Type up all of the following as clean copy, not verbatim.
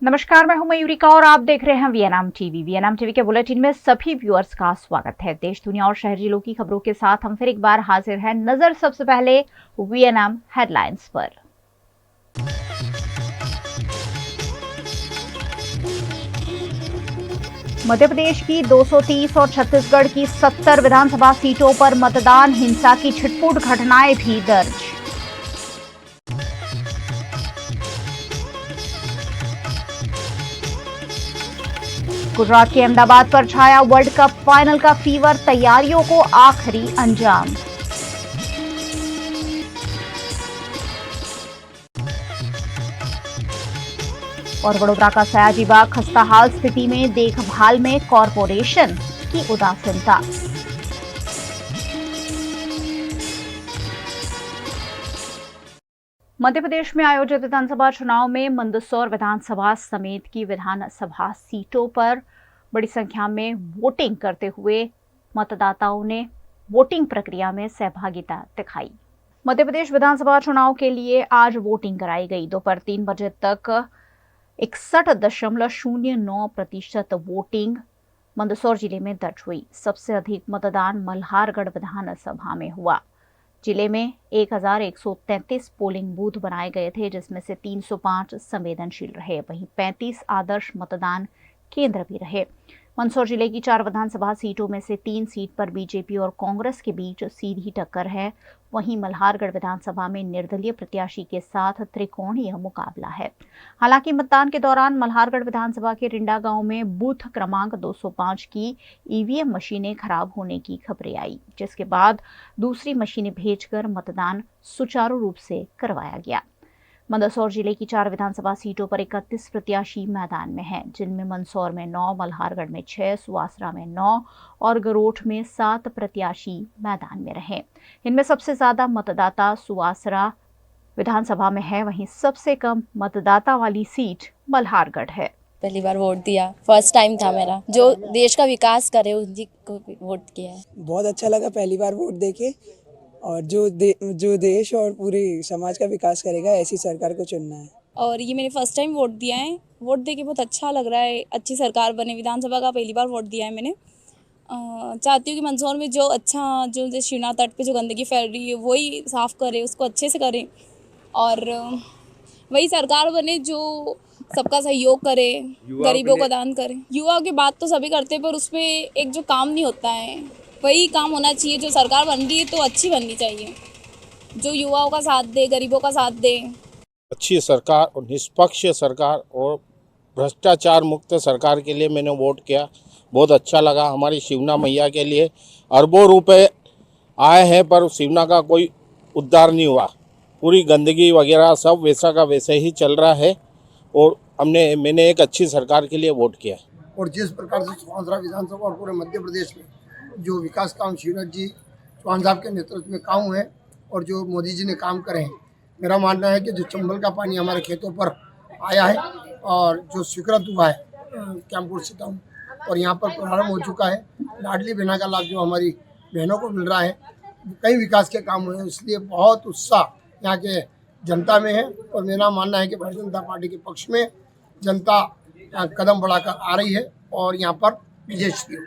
नमस्कार, मैं हूं मयूरिका और आप देख रहे हैं वीएनएम टीवी। वीएनएम टीवी के बुलेटिन में सभी व्यूअर्स का स्वागत है। देश, दुनिया और शहर जिलों की खबरों के साथ हम फिर एक बार हाजिर हैं। नजर सबसे पहले वीएनएम हेडलाइंस पर। मध्य प्रदेश की 230 और छत्तीसगढ़ की 70 विधानसभा सीटों पर मतदान, हिंसा की छिटपुट घटनाएं भी दर्ज। गुजरात के अहमदाबाद पर छाया वर्ल्ड कप फाइनल का फीवर, तैयारियों को आखिरी अंजाम। और वडोदरा का सयाजी बाग खस्ताहाल स्थिति में, देखभाल में कॉरपोरेशन की उदासीनता। मध्य प्रदेश में आयोजित विधानसभा चुनाव में मंदसौर विधानसभा समेत की विधानसभा सीटों पर बड़ी संख्या में वोटिंग करते हुए मतदाताओं ने वोटिंग प्रक्रिया में सहभागिता दिखाई। मध्य प्रदेश विधानसभा चुनाव के लिए आज वोटिंग कराई गई। दोपहर 3 बजे तक 61.09% वोटिंग मंदसौर जिले में दर्ज हुई। सबसे अधिक मतदान मल्हारगढ़ विधानसभा में हुआ। जिले में 1133 पोलिंग बूथ बनाए गए थे, जिसमें से 305 संवेदनशील रहे। वहीं 35 आदर्श मतदान केंद्र भी रहे। मंदसौर जिले की 4 विधानसभा सीटों में से 3 सीट पर बीजेपी और कांग्रेस के बीच सीधी टक्कर है। वहीं मल्हारगढ़ विधानसभा में निर्दलीय प्रत्याशी के साथ त्रिकोणीय मुकाबला है। हालांकि मतदान के दौरान मल्हारगढ़ विधानसभा के रिंडा गांव में बूथ क्रमांक 205 की ईवीएम मशीनें खराब होने की खबरें आई, जिसके बाद दूसरी मशीनें भेजकर मतदान सुचारू रूप से करवाया गया। मंदसौर जिले की 4 विधानसभा सीटों पर 31 प्रत्याशी मैदान में हैं, जिनमें मंदसौर में 9, मल्हारगढ़ में 6, सुवासरा में 9 और गरोठ में 7 प्रत्याशी मैदान में रहे। इनमें सबसे ज्यादा मतदाता सुवासरा विधानसभा में है, वहीं सबसे कम मतदाता वाली सीट मल्हारगढ़ है। पहली बार वोट दिया, फर्स्ट टाइम था मेरा। जो देश का विकास करे उन्हीं को वोट किया है। बहुत अच्छा लगा पहली बार वोट देके, और जो देश और पूरे समाज का विकास करेगा ऐसी सरकार को चुनना है। और ये मैंने फर्स्ट टाइम वोट दिया है। वोट देके बहुत अच्छा लग रहा है। अच्छी सरकार बने। विधानसभा का पहली बार वोट दिया है मैंने। चाहती हूँ कि मंदसौर में जो शिवनाथ तट पे जो गंदगी फैल रही है वही साफ करे, उसको अच्छे से करे और वही सरकार बने जो सबका सहयोग करे, गरीबों को दान करे। युवाओं की बात तो सभी करते हैं, पर उसमें एक जो काम नहीं होता है वही काम होना चाहिए। जो सरकार बन रही है तो अच्छी बननी चाहिए, जो युवाओं का साथ दे, गरीबों का साथ दे। अच्छी सरकार और निष्पक्ष सरकार और भ्रष्टाचार मुक्त सरकार के लिए मैंने वोट किया। बहुत अच्छा लगा। हमारी शिवना मैया के लिए अरबों रुपए आए हैं, पर शिवना का कोई उद्धार नहीं हुआ। पूरी गंदगी वगैरह सब वैसा का वैसे ही चल रहा है और मैंने एक अच्छी सरकार के लिए वोट किया। और जिस प्रकार से सुवासरा विधानसभा और पूरे मध्य प्रदेश में जो विकास काम शिवराज जी चौहान साहब के नेतृत्व में काम हुए और जो मोदी जी ने काम करे हैं, मेरा मानना है कि जो चंबल का पानी हमारे खेतों पर आया है और जो स्वीकृत हुआ है कैंपुर से टाउन और यहाँ पर प्रारंभ हो चुका है, लाडली बहना का लाभ जो हमारी बहनों को मिल रहा है, कई विकास के काम हुए हैं। इसलिए बहुत उत्साह यहाँ के जनता में है और मेरा मानना है कि भारतीय जनता पार्टी के पक्ष में जनता कदम बढ़ाकर आ रही है और यहाँ पर विजय श्री।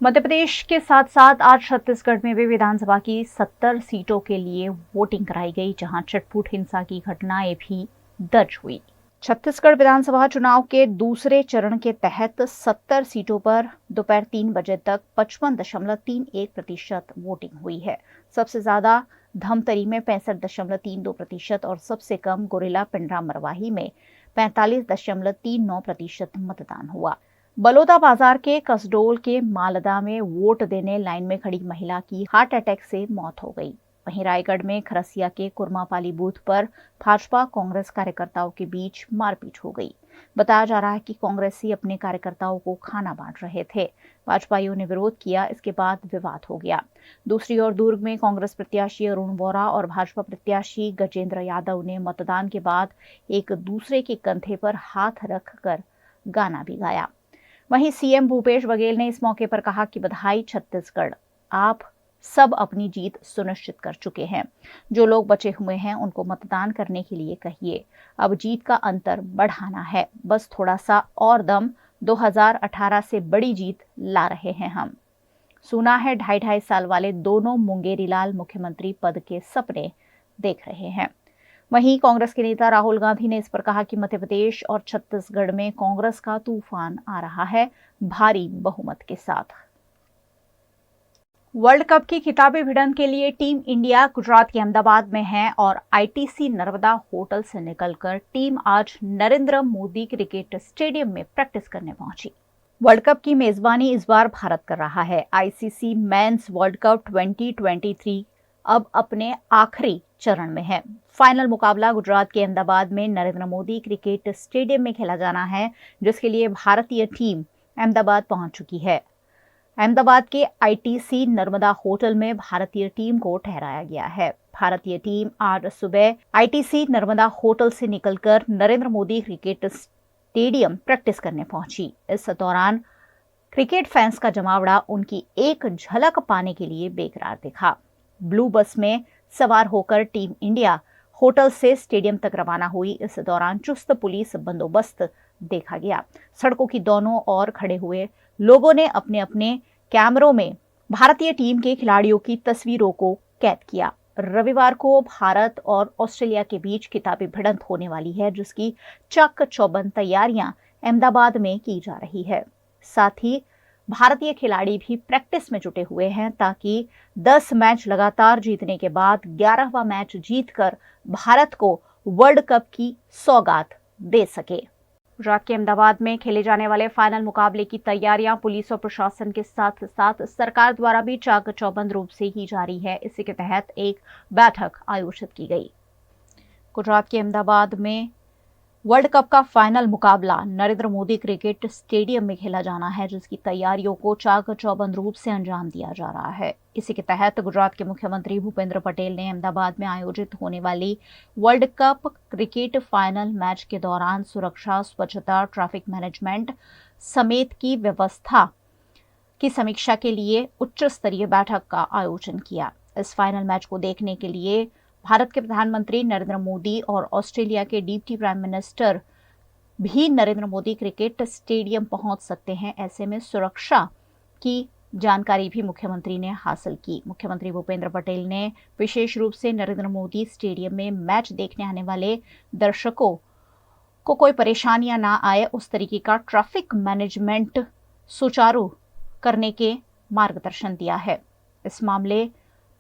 मध्य प्रदेश के साथ साथ आज छत्तीसगढ़ में भी विधानसभा की 70 सीटों के लिए वोटिंग कराई गई, जहां छिटपुट हिंसा की घटनाएं भी दर्ज हुई। छत्तीसगढ़ विधानसभा चुनाव के दूसरे चरण के तहत 70 सीटों पर दोपहर 3 बजे तक 55.31% वोटिंग हुई है। सबसे ज्यादा धमतरी में 65.32% और सबसे कम गोरेला पिंडरा मरवाही में 45.39% मतदान हुआ। बलौदा बाजार के कसडोल के मालदा में वोट देने लाइन में खड़ी महिला की हार्ट अटैक से मौत हो गई। वहीं रायगढ़ में खरसिया के कुरमापाली बूथ पर भाजपा कांग्रेस कार्यकर्ताओं के बीच मारपीट हो गई। बताया जा रहा है कि कांग्रेसी अपने कार्यकर्ताओं को खाना बांट रहे थे। भाजपाइयों ने विरोध किया, इसके बाद विवाद हो गया। दूसरी ओर दुर्ग में कांग्रेस प्रत्याशी अरुण वोरा और भाजपा प्रत्याशी गजेंद्र यादव ने मतदान के बाद एक दूसरे के कंधे पर हाथ रखकर गाना भी गाया। वहीं सीएम भूपेश बघेल ने इस मौके पर कहा कि बधाई छत्तीसगढ़, आप सब अपनी जीत सुनिश्चित कर चुके हैं। जो लोग बचे हुए हैं उनको मतदान करने के लिए कहिए। अब जीत का अंतर बढ़ाना है, बस थोड़ा सा और दम। 2018 से बड़ी जीत ला रहे हैं हम। सुना है 2.5 साल वाले दोनों मुंगेरी लाल मुख्यमंत्री पद के सपने देख रहे हैं। वहीं कांग्रेस के नेता राहुल गांधी ने इस पर कहा कि मध्य प्रदेश और छत्तीसगढ़ में कांग्रेस का तूफान आ रहा है भारी बहुमत के साथ। वर्ल्ड कप की खिताबी भिड़ंत के लिए टीम इंडिया गुजरात के अहमदाबाद में है और आईटीसी नर्मदा होटल से निकलकर टीम आज नरेंद्र मोदी क्रिकेट स्टेडियम में प्रैक्टिस करने पहुंची। वर्ल्ड कप की मेजबानी इस बार भारत कर रहा है। आईसीसी मेंस वर्ल्ड कप 2023 अब अपने आखिरी चरण में है। फाइनल मुकाबला गुजरात के अहमदाबाद में नरेंद्र मोदी क्रिकेट स्टेडियम में खेला जाना है, जिसके लिए भारतीय टीम अहमदाबाद पहुंच चुकी है। अहमदाबाद के आईटीसी नर्मदा होटल में भारतीय टीम को ठहराया गया है। भारतीय टीम आज सुबह आईटीसी नर्मदा होटल से निकलकर Narendra Modi cricket stadium practice करने पहुंची। इस दौरान क्रिकेट फैंस का जमावड़ा उनकी एक झलक पाने के लिए बेकरार दिखा। ब्लू बस में सवार होकर टीम इंडिया होटल से स्टेडियम तक रवाना हुई। इस दौरान चुस्त पुलिस बंदोबस्त देखा गया। सड़कों की दोनों ओर खड़े हुए लोगों ने अपने अपने कैमरों में भारतीय टीम के खिलाड़ियों की तस्वीरों को कैद किया। रविवार को भारत और ऑस्ट्रेलिया के बीच खिताबी भिड़ंत होने वाली है, जिसकी चक चौबंद तैयारियां अहमदाबाद में की जा रही है। साथ ही भारतीय खिलाड़ी भी प्रैक्टिस में जुटे हुए हैं ताकि 10 मैच लगातार जीतने के बाद 11वां मैच जीतकर भारत को वर्ल्ड कप की सौगात दे सके। गुजरात के अहमदाबाद में खेले जाने वाले फाइनल मुकाबले की तैयारियां पुलिस और प्रशासन के साथ साथ सरकार द्वारा भी चाक चौबंद रूप से की जा रही है। इसी के तहत एक बैठक आयोजित की गई। गुजरात के अहमदाबाद में वर्ल्ड कप का फाइनल मुकाबला नरेंद्र मोदी क्रिकेट स्टेडियम में खेला जाना है, जिसकी तैयारियों को चाक चौबंद रूप से अंजाम दिया जा रहा है। इसी के तहत गुजरात के मुख्यमंत्री भूपेंद्र पटेल ने अहमदाबाद में आयोजित होने वाली world cup cricket final match के दौरान सुरक्षा, स्वच्छता, ट्रैफिक मैनेजमेंट समेत की व्यवस्था की समीक्षा के लिए उच्च स्तरीय बैठक का आयोजन किया। इस फाइनल मैच को देखने के लिए भारत के प्रधानमंत्री नरेंद्र मोदी और ऑस्ट्रेलिया के डिप्टी प्राइम मिनिस्टर भी नरेंद्र मोदी क्रिकेट स्टेडियम पहुंच सकते हैं। ऐसे में सुरक्षा की जानकारी भी मुख्यमंत्री ने हासिल की। मुख्यमंत्री भूपेंद्र पटेल ने विशेष रूप से नरेंद्र मोदी स्टेडियम में मैच देखने आने वाले दर्शकों को कोई परेशानियां ना आए, उस तरीके का ट्रैफिक मैनेजमेंट सुचारू करने के मार्गदर्शन दिया है। इस मामले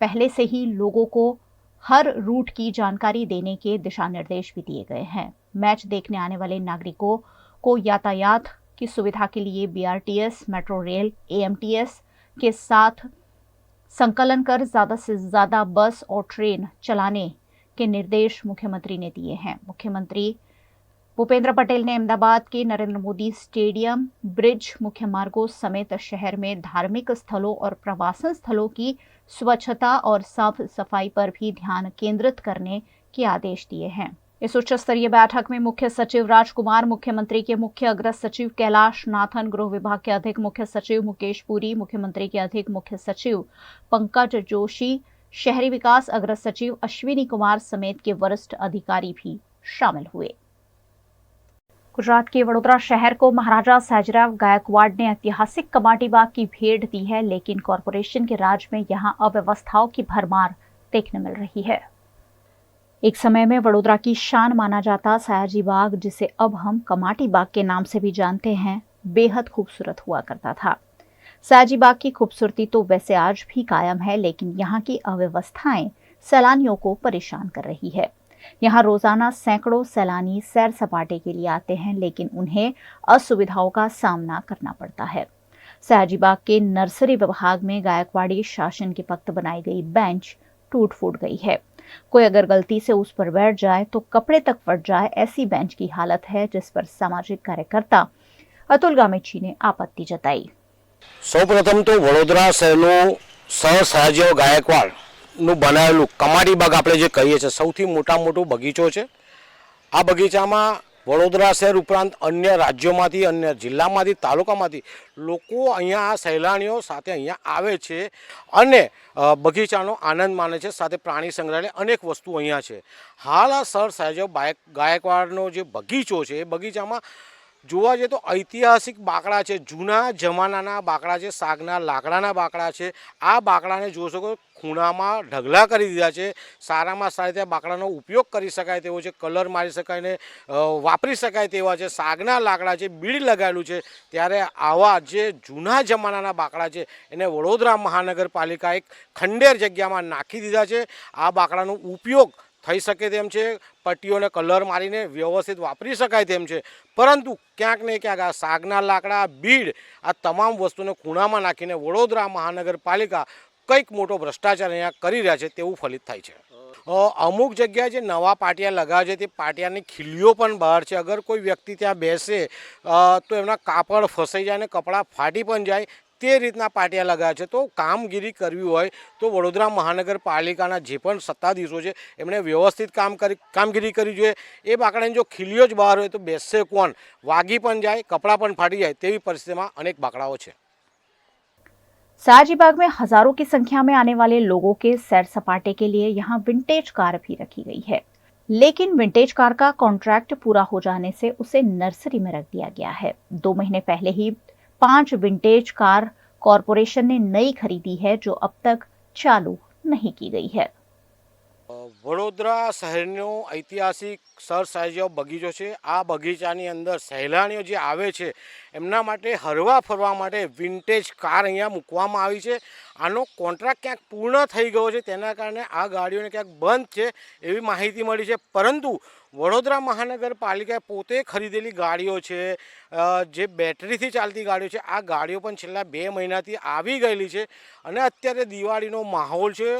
पहले से ही लोगों को हर रूट की जानकारी देने के दिशा निर्देश भी दिए गए हैं। मैच देखने आने वाले नागरिकों को यातायात की सुविधा के लिए बीआरटीएस, मेट्रो रेल, एएमटीएस के साथ संकलन कर ज्यादा से ज्यादा बस और ट्रेन चलाने के निर्देश मुख्यमंत्री ने दिए हैं। मुख्यमंत्री भूपेंद्र पटेल ने अहमदाबाद के नरेंद्र मोदी स्टेडियम, ब्रिज, मुख्य मार्गों समेत शहर में धार्मिक स्थलों और प्रवासन स्थलों की स्वच्छता और साफ सफाई पर भी ध्यान केंद्रित करने के आदेश दिए हैं। इस उच्च स्तरीय बैठक में मुख्य सचिव राजकुमार, मुख्यमंत्री के मुख्य अग्र सचिव कैलाश नाथन, गृह विभाग के अधिक मुख्य सचिव मुकेश पुरी, मुख्यमंत्री के अधिक मुख्य सचिव पंकज जोशी, शहरी विकास अग्र सचिव अश्विनी कुमार समेत के वरिष्ठ अधिकारी भी शामिल हुए। गुजरात के वडोदरा शहर को महाराजा सयाजीराव गायकवाड़ ने ऐतिहासिक कमाटी बाग की भेंट दी है, लेकिन कॉरपोरेशन के राज में यहां अव्यवस्थाओं की भरमार देखने मिल रही है। एक समय में वडोदरा की शान माना जाता सयाजी बाग, जिसे अब हम कमाटी बाग के नाम से भी जानते हैं, बेहद खूबसूरत हुआ करता था। सयाजी बाग की खूबसूरती तो वैसे आज भी कायम है, लेकिन यहाँ की अव्यवस्थाएं सैलानियों को परेशान कर रही है। यहाँ रोजाना सैकड़ों सैलानी सैर सपाटे के लिए आते हैं, लेकिन उन्हें असुविधाओं का सामना करना पड़ता है। सयाजी बाग के नर्सरी विभाग में गायकवाड़ी शासन के वक्त बनाई गई बेंच टूट फूट गई है। कोई अगर गलती से उस पर बैठ जाए तो कपड़े तक फट जाए, ऐसी बेंच की हालत है, जिस पर सामाजिक कार्यकर्ता अतुल गामेची ने आपत्ति जताई। સૌપ્રથમ તો વડોદરા શહેરનું સયાજીરાવ ગાયકવાડનું બનાવેલું કમાટી બાગ આપણે જે કહીએ છીએ, સૌથી મોટો બગીચો છે। આ બગીચામાં વડોદરા શહેર ઉપરાંત અન્ય રાજ્યોમાંથી, અન્ય જિલ્લામાંથી, તાલુકામાંથી લોકો અહીંયા આ સહેલાણીઓ સાથે અહીંયા આવે છે અને બગીચાનો આનંદ માણે છે. સાથે પ્રાણી સંગ્રહાલય અનેક વસ્તુ અહીંયા છે. હાલ આ સર સયાજી ગાયકવાડનો જે બગીચો છે એ બગીચામાં જોવા જઈએ તો ઐતિહાસિક બાકડા છે, જૂના જમાનાના બાકડા છે, સાગના લાકડાના બાકડા છે. આ બાકડાને જોઈ શકો ખૂણામાં ઢગલા કરી દીધા છે. સારામાં સારી રીતે બાકડાનો ઉપયોગ કરી શકાય તેવો છે, કલર મારી શકાય ને વાપરી શકાય તેવા છે. સાગના લાકડા છે, બીડ લગાવેલું છે. ત્યારે આવા જે જૂના જમાનાના બાકડા છે એને વડોદરા મહાનગરપાલિકા એક ખંડેર જગ્યામાં નાખી દીધા છે. આ બાકડાનો ઉપયોગ થઈ શકે તેમ છે, પટ્ટીઓને કલર મારીને વ્યવસ્થિત વાપરી શકાય તેમ છે. પરંતુ ક્યાંક ને ક્યાંક આ સાગના લાકડા, બીડ, આ તમામ વસ્તુને ખૂણામાં નાખીને વડોદરા મહાનગરપાલિકા કંઈક મોટો ભ્રષ્ટાચાર અહીંયા કરી રહ્યા છે તેવું ફલિત થાય છે. અમુક જગ્યાએ જે નવા પાટિયા લગાવે છે તે પાટિયાની ખીલીઓ પણ બહાર છે. અગર કોઈ વ્યક્તિ ત્યાં બેસે તો એમના કાપડ ફસાઈ જાય અને કપડાં ફાટી પણ જાય તે રીતના પાટિયા લગાવ્યા છે. તો કામગીરી કરવી હોય તો વડોદરા મહાનગરપાલિકાના જે પણ સત્તાધીશો છે એમણે વ્યવસ્થિત કામગીરી કરવી જોઈએ. એ બાકડાની જો ખીલીઓ જ બહાર હોય તો બેસશે કોણ? વાગી પણ જાય, કપડાં પણ ફાટી જાય તેવી પરિસ્થિતિમાં અનેક બાકડાઓ છે. सयाजी बाग में हजारों की संख्या में आने वाले लोगों के सैर सपाटे के लिए यहाँ विंटेज कार भी रखी गई है, लेकिन विंटेज कार का कॉन्ट्रैक्ट पूरा हो जाने से उसे नर्सरी में रख दिया गया है. 2 महीने पहले ही 5 विंटेज कार कॉरपोरेशन ने नई खरीदी है जो अब तक चालू नहीं की गई है. વડોદરા શહેરનો ઐતિહાસિક સર સયાજી બગીચો છે. આ બગીચાની અંદર સહેલાણીઓ જે આવે છે એમના માટે હરવા ફરવા માટે વિન્ટેજ કાર અહીંયા મૂકવામાં આવી છે. આનો કોન્ટ્રાક્ટ ક્યાંક પૂર્ણ થઈ ગયો છે, તેના કારણે આ ગાડીઓને ક્યાંક બંધ છે એવી માહિતી મળી છે. પરંતુ વડોદરા મહાનગરપાલિકાએ પોતે ખરીદેલી ગાડીઓ છે, જે બેટરીથી ચાલતી ગાડીઓ છે, આ ગાડીઓ પણ છેલ્લા 2 મહિનાથી આવી ગયેલી છે. અને અત્યારે દિવાળીનો માહોલ છે,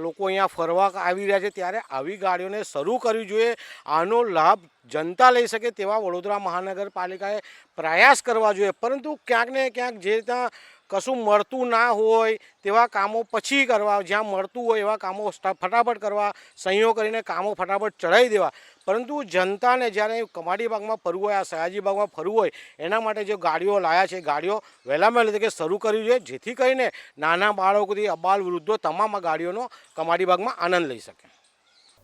લોકો અહીંયા ફરવા આવી રહ્યા છે, ત્યારે આવી ગાડીઓને શરૂ કરવી જોઈએ. આનો લાભ જનતા લઈ શકે તેવા વડોદરા મહાનગરપાલિકાએ પ્રયાસ કરવા જોઈએ. પરંતુ ક્યાંક ને ક્યાંક જે રીતના કશું મળતું ના હોય તેવા કામો પછી કરવા, જ્યાં મળતું હોય એવા કામો ફટાફટ કરવા, સહીઓ કરીને કામો ફટાફટ ચડાવી દેવા. પરંતુ જનતાને જ્યારે કમાડી બાગમાં ફરવું હોય, આ સયાજી બાગમાં ફરવું હોય, એના માટે જે ગાડીઓ લાયા છે ગાડીઓ વહેલામાં વહેલી તકે શરૂ કરવી જોઈએ, જેથી કરીને નાના બાળકોથી અબાલ વૃદ્ધો તમામ આ ગાડીઓનો કમાડી બાગમાં આનંદ લઈ શકે.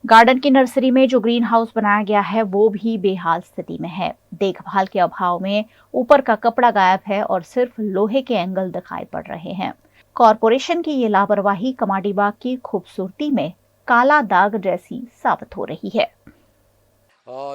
गार्डन की नर्सरी में जो ग्रीन हाउस बनाया गया है वो भी बेहाल स्थिति में है. देखभाल के अभाव में ऊपर का कपड़ा गायब है और सिर्फ लोहे के एंगल दिखाई पड़ रहे हैं. कॉरपोरेशन की ये लापरवाही कमाडी बाग की खूबसूरती में काला दाग जैसी साबित हो रही है.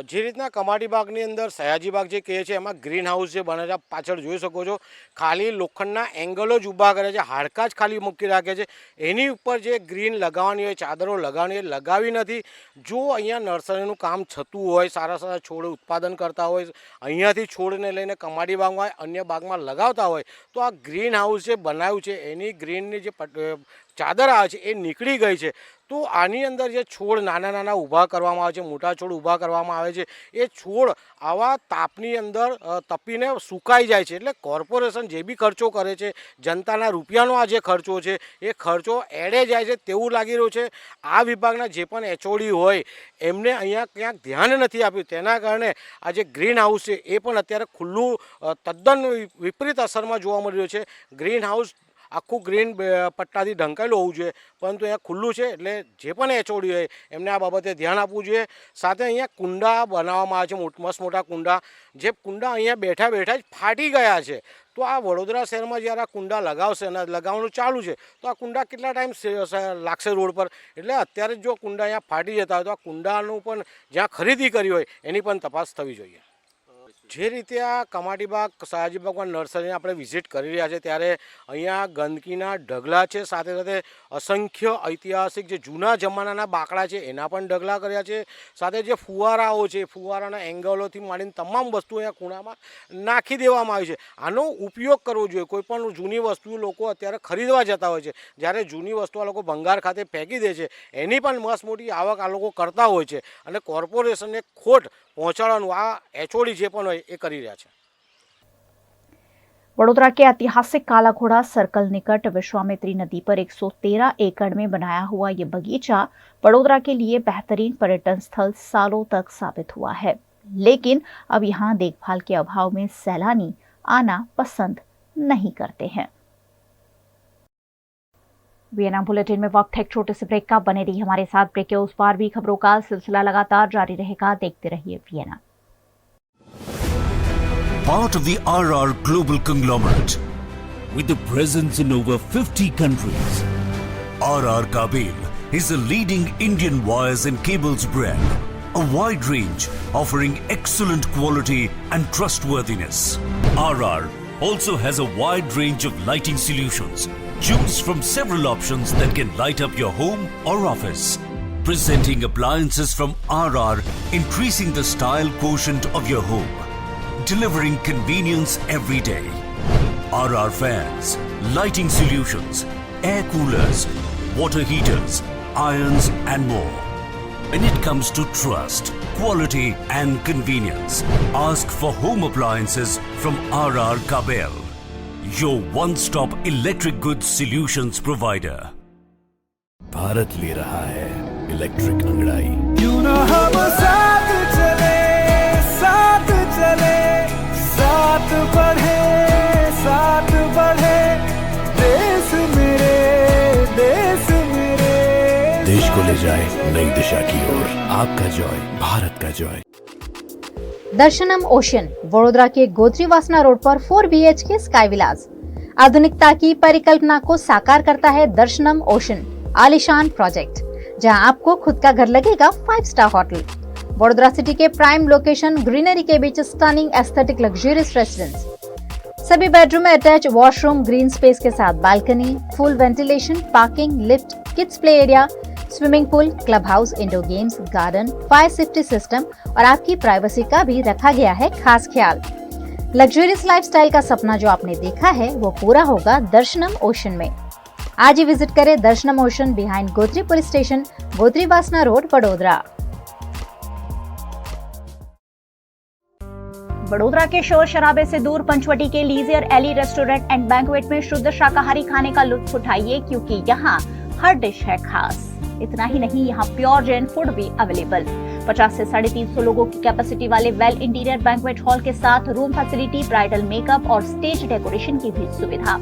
જે રીતના કમાડી બાગની અંદર સયાજી બાગ જે કહે છે એમાં ગ્રીન હાઉસ જે બને છે, પાછળ જોઈ શકો છો ખાલી લોખંડના એંગલો જ ઊભા કરે છે, હાડકાં જ ખાલી મૂકી રાખે છે. એની ઉપર જે ગ્રીન લગાવવાની હોય, ચાદરો લગાવવાની હોય, લગાવી નથી. જો અહીંયા નર્સરીનું કામ થતું હોય, સારા સારા છોડ ઉત્પાદન કરતા હોય, અહીંયાથી છોડને લઈને કમાડી બાગમાં અન્ય બાગમાં લગાવતા હોય, તો આ ગ્રીન હાઉસ જે બનાવ્યું છે એની ગ્રીનની જે ચાદર આવે છે એ નીકળી ગઈ છે. તો આની અંદર જે છોડ નાના નાના ઊભા કરવામાં આવે છે, મોટા છોડ ઊભા કરવામાં આવે છે, એ છોડ આવા તાપની અંદર તપીને સુકાઈ જાય છે. એટલે કોર્પોરેશન જે બી ખર્ચો કરે છે, જનતાના રૂપિયાનો આ જે ખર્ચો છે એ ખર્ચો એડે જાય છે તેવું લાગી રહ્યું છે. આ વિભાગના જે પણ એચઓડી હોય એમને અહીંયા ક્યાંક ધ્યાન નથી આપ્યું, તેના કારણે આ જે ગ્રીન હાઉસ છે એ પણ અત્યારે ખુલ્લું તદ્દન વિપરીત અસરમાં જોવા મળી રહ્યું છે. ગ્રીન હાઉસ આખું ગ્રીન પટ્ટાથી ઢંકાયેલું હોવું જોઈએ, પરંતુ અહીંયા ખુલ્લું છે. એટલે જે પણ એચઓડી હોય એમને આ બાબતે ધ્યાન આપવું જોઈએ. સાથે અહીંયા કુંડા બનાવવામાં આવે છે, મસ્ત મોટા કુંડા, જે કુંડા અહીંયા બેઠા બેઠા જ ફાટી ગયા છે. તો આ વડોદરા શહેરમાં જ્યારે આ કુંડા લગાવશે અને લગાવવાનું ચાલુ છે તો આ કુંડા કેટલા ટાઈમ લાગશે રોડ પર? એટલે અત્યારે જો કુંડા અહીંયા ફાટી જતા હોય તો આ કુંડાનું પણ જ્યાં ખરીદી કરી હોય એની પણ તપાસ થવી જોઈએ. જે રીતે આ કમાડી બાગ સયાજી બાગમાં નર્સરીને આપણે વિઝિટ કરી રહ્યા છે ત્યારે અહીંયા ગંદકીના ઢગલા છે, સાથે સાથે અસંખ્ય ઐતિહાસિક જે જૂના જમાનાના બાકડા છે એના પણ ઢગલા કર્યા છે. સાથે જે ફુવારાઓ છે, ફુવારાના એંગલોથી માંડીને તમામ વસ્તુ અહીંયા ખૂણામાં નાખી દેવામાં આવી છે. આનો ઉપયોગ કરવો જોઈએ. કોઈ પણ જૂની વસ્તુ લોકો અત્યારે ખરીદવા જતા હોય છે, જ્યારે જૂની વસ્તુ આ લોકો ભંગાર ખાતે ફેંકી દે છે, એની પણ મસ્ત મોટી આવક આ લોકો કરતા હોય છે. અને કોર્પોરેશનને ખોટ પહોંચાડવાનું આ એચઓડી જે પણ હોય એ કરી રહ્યા છે. वडोदरा के ऐतिहासिक काला घोड़ा सर्कल निकट विश्वामित्री नदी पर 113 एकड़ में बनाया हुआ ये बगीचा वडोदरा के लिए बेहतरीन पर्यटन स्थल सालों तक साबित हुआ है. लेकिन अब यहाँ देखभाल के अभाव में सैलानी आना पसंद नहीं करते हैं। वीएनआर बुलेटिन में वक्त है एक छोटे से ब्रेक का। बने रहिए हमारे साथ। ब्रेक के उस पार भी खबरों का सिलसिला लगातार जारी रहेगा। देखते रहिए VNR. Part of the RR Global Conglomerate with a presence in over 50 countries. RR Kabel is a leading Indian wires and cables brand. A wide range offering excellent quality and trustworthiness. RR also has a wide range of lighting solutions. Choose from several options that can light up your home or office. Presenting appliances from RR, increasing the style quotient of your home. Delivering convenience every day. RR fans, lighting solutions, air coolers, water heaters, irons and more. When it comes to trust, quality and convenience, ask for home appliances from RR Kabel, your one-stop electric goods solutions provider. Bharat ले रहा है electric अंगड़ाई। क्यों ना हम साथ चले, साथ चले, साथ बढ़े, साथ बढ़े, देश मेरे, देश मेरे। देश को ले जाए नई दिशा की ओर। आपका जॉय, भारत का जॉय। दर्शनम ओशन, वडोदरा के गोत्री वासना रोड पर 4 BHK स्काई विलास। आधुनिकता की परिकल्पना को साकार करता है दर्शनम ओशन आलीशान प्रोजेक्ट, जहां आपको खुद का घर लगेगा 5 स्टार होटल। वडोदरा सिटी के प्राइम लोकेशन, ग्रीनरी के बीच स्टनिंग एस्थेटिक लग्जरियस रेसिडेंस। सभी बेडरूम में अटैच वॉशरूम, ग्रीन स्पेस के साथ balcony, full ventilation, parking, lift, kids play area, swimming pool, club house, indoor games, garden, fire safety system और आपकी privacy का भी रखा गया है खास ख्याल। लग्जरियस लाइफस्टाइल का सपना जो आपने देखा है वो पूरा होगा दर्शनम ओशन में। आज ही विजिट करें दर्शनम ocean behind Gotri police station, Gotri वासना रोड, वडोदरा। वडोदरा के शोर शराबे से दूर पंचवटी के लीजियर एली रेस्टोरेंट एंड बैंक्वेट में शुद्ध शाकाहारी खाने का लुत्फ उठाइए, क्योंकि यहाँ हर डिश है खास। इतना ही नहीं, यहाँ प्योर जैन फूड भी अवेलेबल। 50 से 350 लोगों की कैपेसिटी वाले वेल इंटीरियर बैंक्वेट हॉल के साथ रूम फैसिलिटी, ब्राइडल मेकअप और स्टेज डेकोरेशन की भी सुविधा।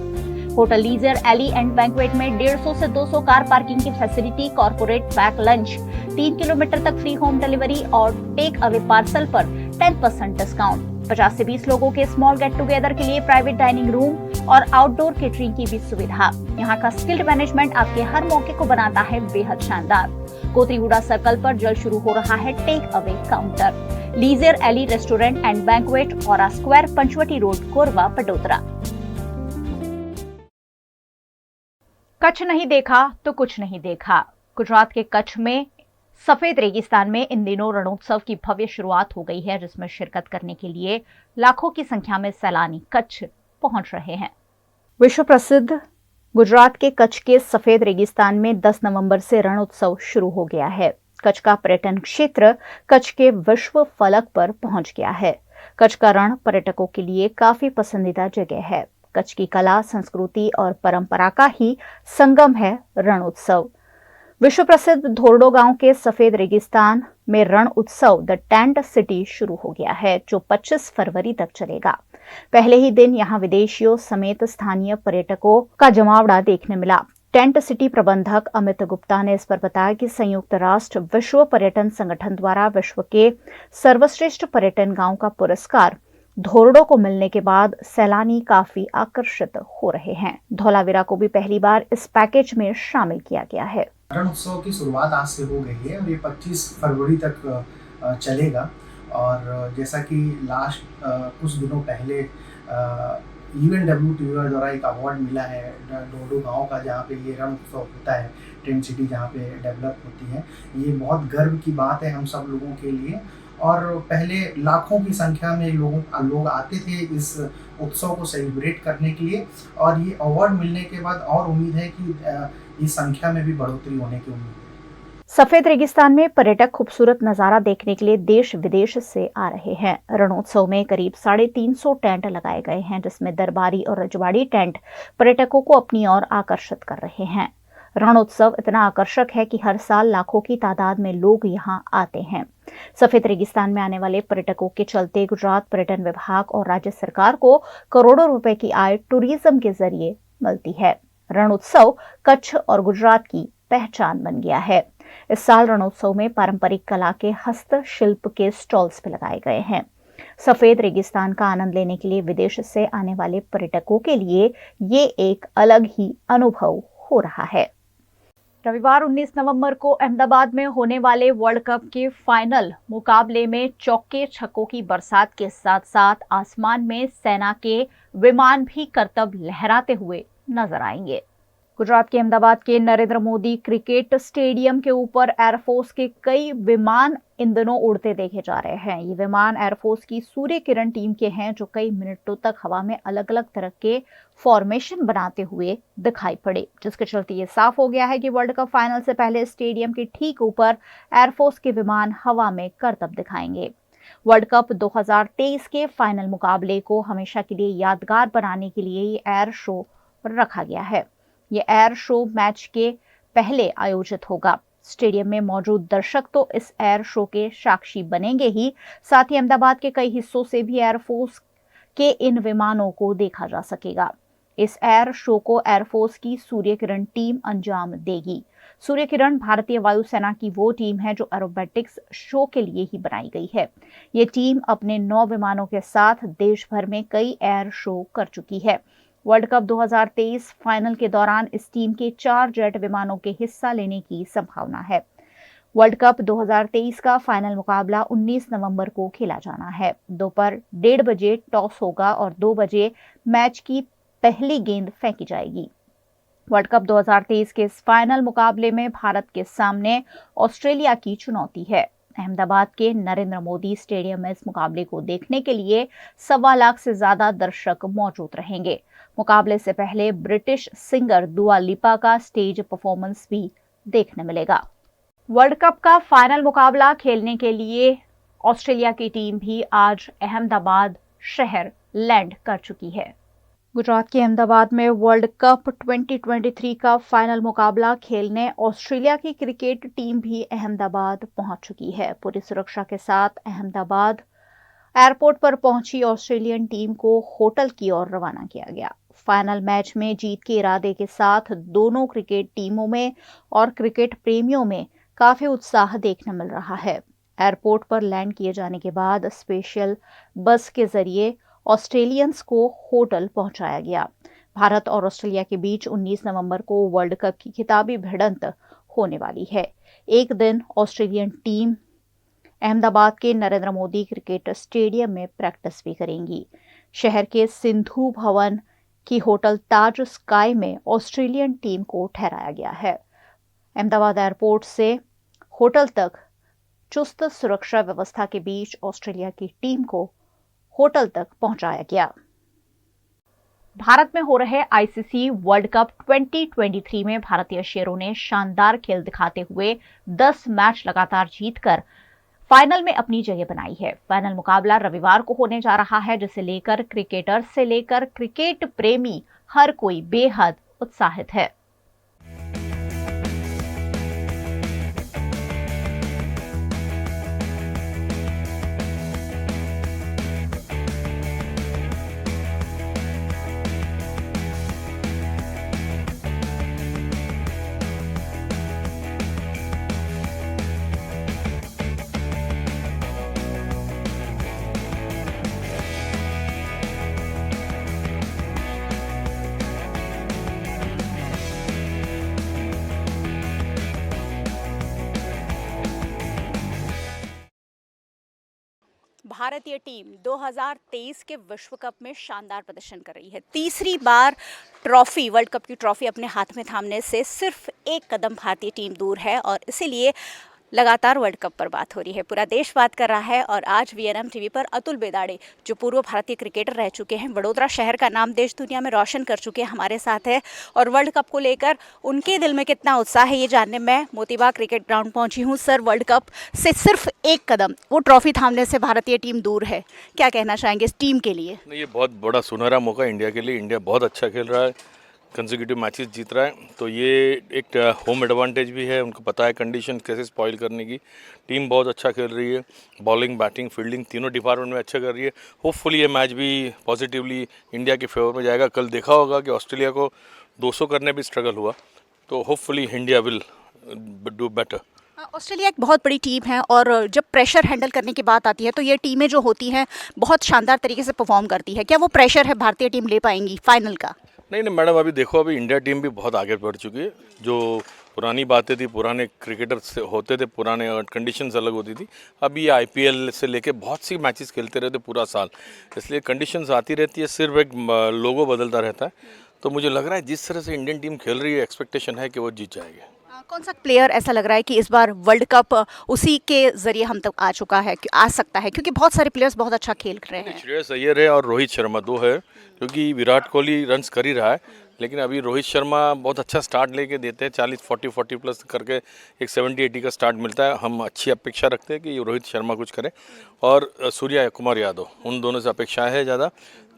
होटल लीजियर एली एंड बैंक्वेट में 150 से 200 कार पार्किंग की facility, corporate pack lunch, 3 kilometre तक फ्री होम डिलीवरी और टेक अवे पार्सल पर 10% डिस्काउंट। 50 से 20 लोगों के स्मॉल गेट टुगेदर के लिए प्राइवेट डाइनिंग रूम और आउटडोर केटरिंग की भी सुविधा। यहाँ का स्किल्ड मैनेजमेंट आपके हर मौके को बनाता है बेहद शानदार। कोतरीहुडा सर्कल पर जल्द शुरू हो रहा है टेक अवे काउंटर। लीजियर एली restaurant and banquet, Aura square, Panchavati road, Korba, Vadodara. कच्छ नहीं देखा तो कुछ नहीं देखा। गुजरात के कच्छ में सफेद रेगिस्तान में इन दिनों रणोत्सव की भव्य शुरुआत हो गई है, जिसमें शिरकत करने के लिए लाखों की संख्या में सैलानी कच्छ पहुंच रहे हैं। विश्व प्रसिद्ध गुजरात के कच्छ के सफेद रेगिस्तान में 10 नवंबर से रणोत्सव शुरू हो गया है। कच्छ का पर्यटन क्षेत्र कच्छ के विश्व फलक पर पहुंच गया है। कच्छ का रण पर्यटकों के लिए काफी पसंदीदा जगह है। कच्छ की कला, संस्कृति और परंपरा का ही संगम है रणोत्सव। विश्व प्रसिद्ध धोरडो गांव के सफेद रेगिस्तान में रण उत्सव द टेंट सिटी शुरू हो गया है, जो 25 फरवरी तक चलेगा। पहले ही दिन यहां विदेशियों समेत स्थानीय पर्यटकों का जमावड़ा देखने मिला। टेंट सिटी प्रबंधक अमित गुप्ता ने इस पर बताया कि संयुक्त राष्ट्र विश्व पर्यटन संगठन द्वारा विश्व के सर्वश्रेष्ठ पर्यटन गांव का पुरस्कार धोरडो को मिलने के बाद सैलानी काफी आकर्षित हो रहे हैं। धौलावीरा को भी पहली बार इस पैकेज में शामिल किया गया है। रण उत्सव की शुरुआत आज से हो गई है और ये 25 फरवरी तक चलेगा। और जैसा कि लास्ट कुछ दिनों पहले UNWTO द्वारा एक अवार्ड मिला है धोरडो गांव का, जहाँ पे ये रण उत्सव होता है, टेंट सिटी जहाँ पे डेवलप होती है। ये बहुत गर्व की बात है हम सब लोगों के लिए। और पहले लाखों की संख्या में लोग आते थे इस उत्सव को सेलिब्रेट करने के लिए, और ये अवार्ड मिलने के बाद और उम्मीद है कि इस संख्या में भी बढ़ोतरी होने की उम्मीद है। सफेद रेगिस्तान में पर्यटक खूबसूरत नजारा देखने के लिए देश विदेश से आ रहे हैं। रणोत्सव में करीब 350 टेंट लगाए गए हैं, जिसमें दरबारी और रजवाड़ी टेंट पर्यटकों को अपनी ओर आकर्षित कर रहे हैं। रणोत्सव इतना आकर्षक है कि हर साल लाखों की तादाद में लोग यहां आते हैं। सफेद रेगिस्तान में आने वाले पर्यटकों के चलते गुजरात पर्यटन विभाग और राज्य सरकार को करोड़ों रुपए की आय टूरिज्म के जरिए मिलती है। रणोत्सव कच्छ और गुजरात की पहचान बन गया है। इस साल रणोत्सव में पारंपरिक कला के हस्तशिल्प के स्टॉल्स भी लगाए गए हैं। सफेद रेगिस्तान का आनंद लेने के लिए विदेश से आने वाले पर्यटकों के लिए ये एक अलग ही अनुभव हो रहा है। रविवार 19 नवंबर को अहमदाबाद में होने वाले वर्ल्ड कप के फाइनल मुकाबले में चौके छक्कों की बरसात के साथ साथ आसमान में सेना के विमान भी करतब लहराते हुए नजर आएंगे। गुजरात के अहमदाबाद के नरेंद्र मोदी क्रिकेट स्टेडियम के ऊपर एयरफोर्स के कई विमान इन दिनों उड़ते देखे जा रहे हैं। ये विमान एयरफोर्स की सूर्य किरण टीम के हैं, जो कई मिनटों तक हवा में अलग अलग तरह के फॉर्मेशन बनाते हुए दिखाई पड़े, जिसके चलते ये साफ हो गया है कि वर्ल्ड कप फाइनल से पहले स्टेडियम के ठीक ऊपर एयरफोर्स के विमान हवा में करतब दिखाएंगे। वर्ल्ड कप 2023 के फाइनल मुकाबले को हमेशा के लिए यादगार बनाने के लिए ये एयर शो रखा गया है। ये एयर शो मैच के पहले आयोजित होगा। स्टेडियम में मौजूद दर्शक तो इस एयर शो के साक्षी बनेंगे ही, साथ ही अहमदाबाद के कई हिस्सों से भी एयरफोर्स के इन विमानों को देखा जा सकेगा। इस एयर शो को एयरफोर्स की सूर्य किरण टीम अंजाम देगी। सूर्य किरण भारतीय वायुसेना की वो टीम है जो एरोबेटिक्स शो के लिए ही बनाई गई है। ये टीम अपने 9 विमानों के साथ देश भर में कई एयर शो कर चुकी है। वर्ल्ड कप 2023 फाइनल के दौरान इस टीम के 4 जेट विमानों के हिस्सा लेने की संभावना है। वर्ल्ड कप 2023 का फाइनल मुकाबला 19 नवंबर को खेला जाना है। दोपहर 1:30 बजे टॉस होगा और 2 बजे मैच की पहली गेंद फेंकी जाएगी। वर्ल्ड कप 2023 के इस फाइनल मुकाबले में भारत के सामने ऑस्ट्रेलिया की चुनौती है। अहमदाबाद के नरेंद्र मोदी स्टेडियम में इस मुकाबले को देखने के लिए 1.25 लाख से ज्यादा दर्शक मौजूद रहेंगे। मुकाबले से पहले ब्रिटिश सिंगर दुआ लिपा का स्टेज परफॉर्मेंस भी देखने मिलेगा। वर्ल्ड कप का फाइनल मुकाबला खेलने के लिए ऑस्ट्रेलिया की टीम भी आज अहमदाबाद शहर लैंड कर चुकी है। गुजरात के अहमदाबाद में वर्ल्ड कप 2023 का फाइनल मुकाबला खेलने ऑस्ट्रेलिया की क्रिकेट टीम भी अहमदाबाद पहुंच चुकी है। पूरी सुरक्षा के साथ अहमदाबाद एयरपोर्ट पर पहुंची ऑस्ट्रेलियन टीम को होटल की ओर रवाना किया गया। फाइनल मैच में जीत के इरादे के साथ दोनों क्रिकेट टीमों में और क्रिकेट प्रेमियों में काफी उत्साह देखने मिल रहा है। एयरपोर्ट पर लैंड किए जाने के बाद स्पेशल बस के जरिए ऑस्ट्रेलियंस को होटल पहुंचाया गया। भारत और ऑस्ट्रेलिया के बीच 19 नवंबर को वर्ल्ड कप की खिताबी भिड़ंत होने वाली है। एक दिन ऑस्ट्रेलियन टीम अहमदाबाद के नरेंद्र मोदी क्रिकेट स्टेडियम में प्रैक्टिस भी करेंगी। शहर के सिंधु भवन की होटल ताज स्काई में ऑस्ट्रेलियन टीम को ठहराया गया है। अहमदाबाद एयरपोर्ट से होटल तक चुस्त सुरक्षा व्यवस्था के बीच ऑस्ट्रेलिया की टीम को होटल तक पहुंचाया गया। भारत में हो रहे आईसीसी वर्ल्ड कप 2023 में भारतीय शेरों ने शानदार खेल दिखाते हुए 10 मैच लगातार जीतकर फाइनल में अपनी जगह बनाई है। फाइनल मुकाबला रविवार को होने जा रहा है, जिसे लेकर क्रिकेटर से लेकर क्रिकेट प्रेमी हर कोई बेहद उत्साहित है। भारतीय टीम 2023 के विश्व कप में शानदार प्रदर्शन कर रही है। तीसरी बार ट्रॉफी, वर्ल्ड कप की ट्रॉफी अपने हाथ में थामने से सिर्फ एक कदम भारतीय टीम दूर है और इसीलिए लगातार वर्ल्ड कप पर बात हो रही है। पूरा देश बात कर रहा है और आज वीएनएम टीवी पर अतुल बेदाड़े, जो पूर्व भारतीय क्रिकेटर रह चुके हैं, वडोदरा शहर का नाम देश दुनिया में रोशन कर चुके हैं, हमारे साथ है और वर्ल्ड कप को लेकर उनके दिल में कितना उत्साह है ये जानने मैं मोतीबाग क्रिकेट ग्राउंड पहुंची हूं। सर, वर्ल्ड कप से सिर्फ एक कदम, वो ट्रॉफी थामने से भारतीय टीम दूर है, क्या कहना चाहेंगे इस टीम के लिए? ये बहुत बड़ा सुनहरा मौका इंडिया के लिए। इंडिया बहुत अच्छा खेल रहा है, कंसेक्यूटिव मैचेस जीत रहा है, तो ये एक होम एडवांटेज भी है। उनको पता है कंडीशन कैसे स्पॉइल करने की। टीम बहुत अच्छा खेल रही है, बॉलिंग, बैटिंग, फील्डिंग तीनों डिपार्टमेंट में अच्छा कर रही है। होपफुली ये मैच भी पॉजिटिवली इंडिया के फेवर में जाएगा। कल देखा होगा कि ऑस्ट्रेलिया को 200 करने भी स्ट्रगल हुआ, तो hopefully India will do better. Australia एक बहुत बड़ी टीम है और जब प्रेशर हैंडल करने की बात आती है तो ये टीमें जो होती हैं बहुत शानदार तरीके से परफॉर्म करती है। क्या वो प्रेशर है भारतीय टीम ले पाएंगी फाइनल का? नहीं मैडम, अभी देखो, अभी इंडिया टीम भी बहुत आगे बढ़ चुकी है। जो पुरानी बातें थी, पुराने क्रिकेटर्स होते थे, पुराने कंडीशंस अलग होती थी। अभी आईपीएल से लेके बहुत सी मैचेस खेलते रहते पूरा साल, इसलिए कंडीशंस आती रहती है, सिर्फ एक लोगो बदलता रहता है। तो मुझे लग रहा है जिस तरह से इंडियन टीम खेल रही है, एक्सपेक्टेशन है कि वो जीत जाएगी। कौन सा प्लेयर ऐसा लग रहा है कि इस बार वर्ल्ड कप उसी के जरिए हम तक आ चुका है, आ सकता है? क्योंकि बहुत सारे प्लेयर्स बहुत अच्छा खेल रहे हैं। श्रेयस अय्यर है और रोहित शर्मा दो है, क्योंकि विराट कोहली रन्स कर ही रहा है, लेकिन अभी रोहित शर्मा बहुत अच्छा स्टार्ट लेके देते हैं। 40 प्लस करके एक 70-80 का स्टार्ट मिलता है। हम अच्छी अपेक्षा रखते हैं कि रोहित शर्मा कुछ करे, और सूर्या कुमार यादव, उन दोनों से अपेक्षा है ज़्यादा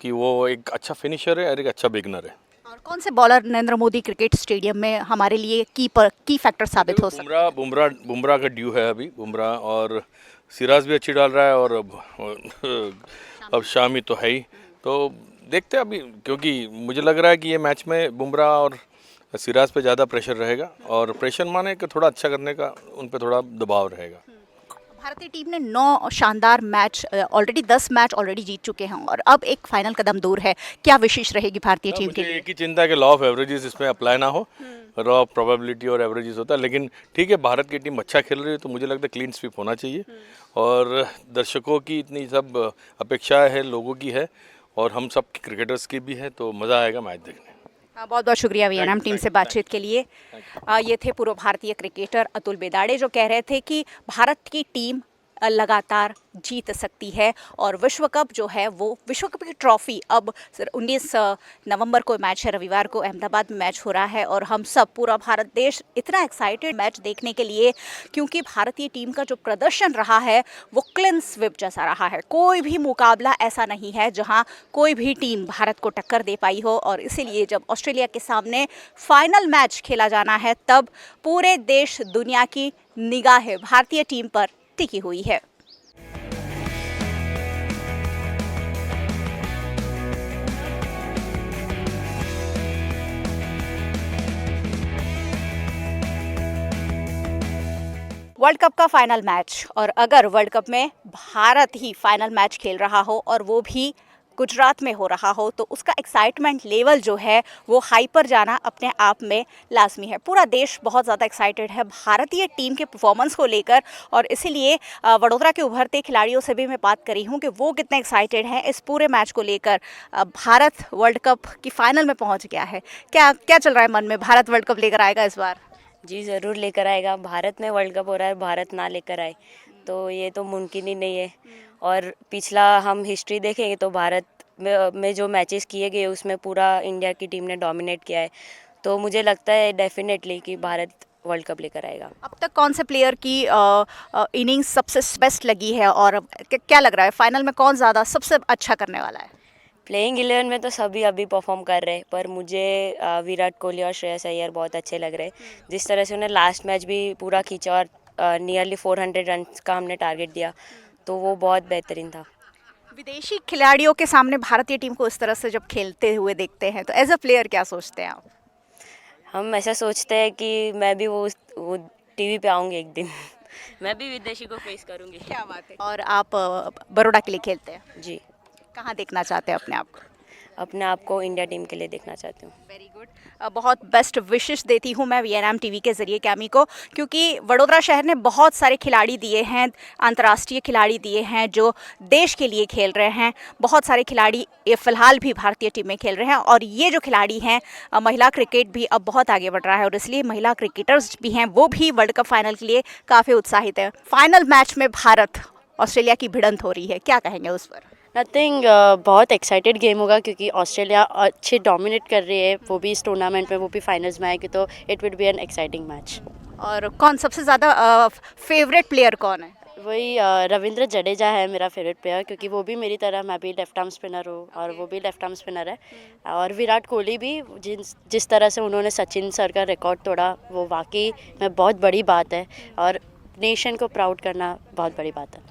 कि वो एक अच्छा फिनिशर है और एक अच्छा बिगनर है। और कौन से bowler Narendra Modi cricket stadium में हमारे लिए की फैक्टर साबित हो सकता है? बुमराह का ड्यू है अभी, बुमराह, और सिराज भी अच्छी डाल रहा है, और अब शामी तो है ही। तो देखते हैं अभी, क्योंकि मुझे लग रहा है कि ये मैच में बुमराह और सिराज पे ज़्यादा प्रेशर रहेगा, और प्रेशर माने कि थोड़ा अच्छा करने का उन पे थोड़ा दबाव रहेगा। भारतीय टीम ने 9 शानदार मैच ऑलरेडी 10 मैच ऑलरेडी जीत चुके हैं और अब एक फाइनल कदम दूर है। क्या विशेष रहेगी भारतीय टीम के लिए? एक ही चिंता है कि लॉ ऑफ एवरेजेस इसमें अप्लाई ना हो, लॉ ऑफ प्रोबेबिलिटी और एवरेजेस होता है। लेकिन ठीक है, भारत की टीम अच्छा खेल रही है, तो मुझे लगता है क्लीन स्वीप होना चाहिए, और दर्शकों की इतनी सब अपेक्षाएं है, लोगों की है, और हम सब क्रिकेटर्स की भी है, तो मज़ा आएगा मैच देखने। बहुत बहुत शुक्रिया वीएनएम टीम से बातचीत के लिए। ये थे पूर्व भारतीय क्रिकेटर अतुल बेदाड़े, जो कह रहे थे कि भारत की टीम लगातार जीत सकती है और विश्व कप जो है वो विश्व कप की ट्रॉफी अब 19 नवंबर को मैच है, रविवार को अहमदाबाद में मैच हो रहा है, और हम सब पूरा भारत देश इतना एक्साइटेड मैच देखने के लिए, क्योंकि भारतीय टीम का जो प्रदर्शन रहा है वो क्लीन स्वीप जैसा रहा है। कोई भी मुकाबला ऐसा नहीं है जहां कोई भी टीम भारत को टक्कर दे पाई हो, और इसीलिए जब ऑस्ट्रेलिया के सामने फाइनल मैच खेला जाना है तब पूरे देश दुनिया की निगाहें भारतीय टीम पर टिकी हुई है। वर्ल्ड कप का फाइनल मैच, और अगर वर्ल्ड कप में भारत ही फाइनल मैच खेल रहा हो और वो भी गुजरात में हो रहा हो, तो उसका एक्साइटमेंट लेवल जो है वो हाई पर जाना अपने आप में लाजमी है। पूरा देश बहुत ज़्यादा एक्साइटेड है भारतीय टीम के परफॉर्मेंस को लेकर, और इसीलिए वडोदरा के उभरते खिलाड़ियों से भी मैं बात करी हूँ कि वो कितने एक्साइटेड हैं इस पूरे मैच को लेकर। भारत वर्ल्ड कप की फाइनल में पहुँच गया है, क्या क्या चल रहा है मन में? भारत वर्ल्ड कप लेकर आएगा इस बार? जी ज़रूर लेकर आएगा। भारत में वर्ल्ड कप हो रहा है, भारत ना लेकर आए तो ये तो मुमकिन ही नहीं है। और पिछला हम हिस्ट्री देखेंगे तो भारत में जो मैचेस किए गए उसमें पूरा इंडिया की टीम ने डोमिनेट किया है, तो मुझे लगता है डेफिनेटली कि भारत वर्ल्ड कप लेकर आएगा। अब तक कौन से प्लेयर की इनिंग्स सबसे बेस्ट लगी है, और क्या लग रहा है फाइनल में कौन ज़्यादा सबसे अच्छा करने वाला है? प्लेइंग 11 में तो सभी अभी परफॉर्म कर रहे हैं, पर मुझे विराट कोहली और श्रेयस अय्यर बहुत अच्छे लग रहे हैं। जिस तरह से उन्हें लास्ट मैच भी पूरा खींचा और नियरली 400 रन का हमने टारगेट दिया, तो वो बहुत बेहतरीन था। विदेशी खिलाड़ियों के सामने भारतीय टीम को इस तरह से जब खेलते हुए देखते हैं तो एज अ प्लेयर क्या सोचते हैं आप? हम ऐसा सोचते हैं कि मैं भी वो टीवी पे आऊँगी एक दिन मैं भी विदेशी को फेस करूँगी। क्या बात है। और आप बड़ौदा के लिए खेलते हैं? जी। कहाँ देखना चाहते हैं अपने आप को? अपने आप को इंडिया टीम के लिए देखना चाहती हूँ। Very good. बहुत बेस्ट विशेष देती हूँ मैं वीएनएम टीवी के ज़रिए कैमी को, क्योंकि वडोदरा शहर ने बहुत सारे खिलाड़ी दिए हैं, अंतर्राष्ट्रीय खिलाड़ी दिए हैं जो देश के लिए खेल रहे हैं। बहुत सारे खिलाड़ी फ़िलहाल भी भारतीय टीम में खेल रहे हैं, और ये जो खिलाड़ी हैं, महिला क्रिकेट भी अब बहुत आगे बढ़ रहा है, और इसलिए महिला क्रिकेटर्स भी हैं वो भी वर्ल्ड कप फाइनल के लिए काफ़ी उत्साहित है। फाइनल मैच में भारत ऑस्ट्रेलिया की भिड़ंत हो रही है, क्या कहेंगे उस पर? नथिंग, बहुत एक्साइटेड गेम होगा, क्योंकि ऑस्ट्रेलिया अच्छे डोमिनेट कर रही है, वो भी इस टूर्नामेंट में, वो भी फाइनल्स में आएगी, तो it will be an exciting match. और कौन सबसे ज़्यादा फेवरेट प्लेयर कौन है वही रविंद्र जडेजा है मेरा फेवरेट प्लेयर, क्योंकि वो भी मेरी तरह, मैं भी लेफ्ट आर्म स्पिनर हूँ और वो भी लेफ्ट आर्म स्पिनर है। और विराट कोहली भी, जिस तरह से उन्होंने सचिन सर का रिकॉर्ड तोड़ा, वो वाकई में बहुत बड़ी बात है और नेशन को प्राउड करना बहुत बड़ी बात है।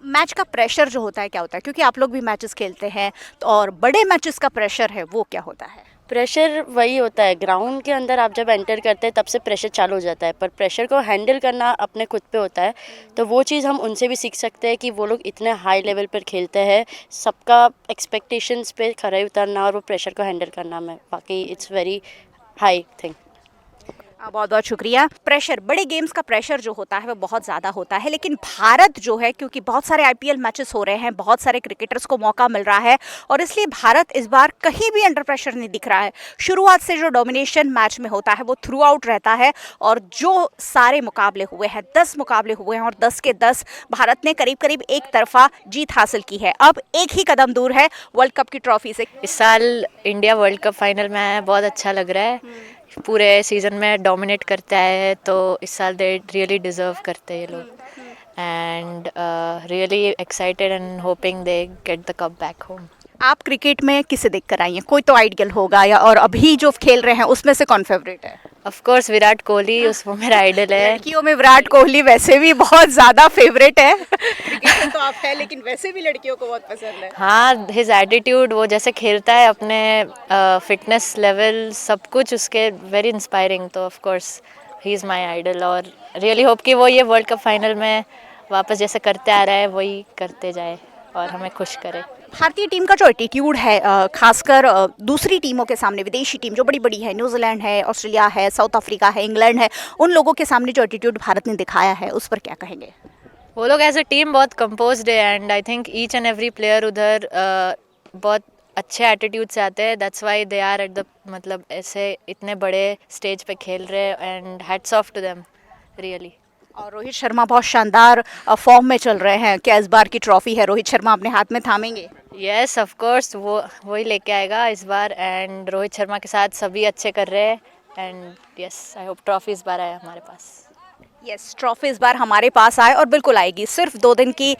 मैच का प्रेशर जो होता है क्या होता है, क्योंकि आप लोग भी मैचेस खेलते हैं तो, और बड़े मैचेस का प्रेशर है वो क्या होता है? प्रेशर वही होता है, ग्राउंड के अंदर आप जब एंटर करते हैं तब से प्रेशर चालू हो जाता है, पर प्रेशर को हैंडल करना अपने खुद पे होता है। तो वो चीज़ हम उनसे भी सीख सकते हैं कि वो लोग इतने हाई लेवल पर खेलते हैं, सबका एक्सपेक्टेशंस पे खरा उतरना और वो प्रेशर को हैंडल करना में वाकई इट्स वेरी हाई थिंग। बहुत बहुत शुक्रिया। प्रेशर, बड़े गेम्स का प्रेशर जो होता है वो बहुत ज़्यादा होता है, लेकिन भारत जो है, क्योंकि बहुत सारे आईपीएल मैचेस हो रहे हैं, बहुत सारे क्रिकेटर्स को मौका मिल रहा है और इसलिए भारत इस बार कहीं भी अंडर प्रेशर नहीं दिख रहा है। शुरुआत से जो डोमिनेशन मैच में होता है वो थ्रू आउट रहता है और जो सारे मुकाबले हुए हैं, 10 मुकाबले हुए हैं और 10 के 10 भारत ने करीब करीब एक तरफा जीत हासिल की है। अब एक ही कदम दूर है वर्ल्ड कप की ट्रॉफी से। इस साल इंडिया वर्ल्ड कप फाइनल में आया, बहुत अच्छा लग रहा है, पूरे सीज़न में डोमिनेट करते आए हैं, तो इस साल दे रियली डिज़र्व करते हैं ये लोग and really excited and hoping they get the cup back home. आप क्रिकेट में किसे देख कर आई हैं? कोई तो आइडियल होगा, या और अभी जो खेल रहे हैं उसमें से कौन फेवरेट है? ऑफ कोर्स विराट कोहली, उसमें मेरा आइडल है। लड़कियों में विराट कोहली वैसे भी बहुत ज़्यादा फेवरेट है। क्रिकेट में तो आप है, लेकिन वैसे भी लड़कियों को बहुत पसंद है। हाँ, हिज एटीट्यूड, वो जैसे खेलता है, अपने फिटनेस लेवल, सब कुछ उसके वेरी इंस्पायरिंग, तो of course he is my idol और रियली होप कि वो ये वर्ल्ड कप फाइनल में वापस जैसे करते आ रहा है वही करते जाए और हमें खुश करे। भारतीय टीम का जो एटीट्यूड है, खासकर दूसरी टीमों के सामने, विदेशी टीम जो बड़ी बड़ी है, न्यूजीलैंड है, ऑस्ट्रेलिया है, साउथ अफ्रीका है, इंग्लैंड है, उन लोगों के सामने जो एटीट्यूड भारत ने दिखाया है उस पर क्या कहेंगे? वो लोग एज अ टीम बहुत कंपोज्ड है and I think each and every player उधर बहुत अच्छे एटीट्यूड से आते हैं, that's why they are at the, मतलब ऐसे इतने बड़े स्टेज पे खेल रहे हैं and hats off to them really. और रोहित शर्मा बहुत शानदार फॉर्म में चल रहे हैं, क्या इस बार की ट्रॉफी है रोहित शर्मा अपने हाथ में थामेंगे? यस ऑफ कोर्स, वही लेके आएगा इस बार एंड रोहित शर्मा के साथ सभी अच्छे कर रहे हैं and yes I hope trophy इस बार आए हमारे पास। यस, ट्रॉफी इस बार हमारे पास आए और बिल्कुल आएगी, सिर्फ 2 दिन की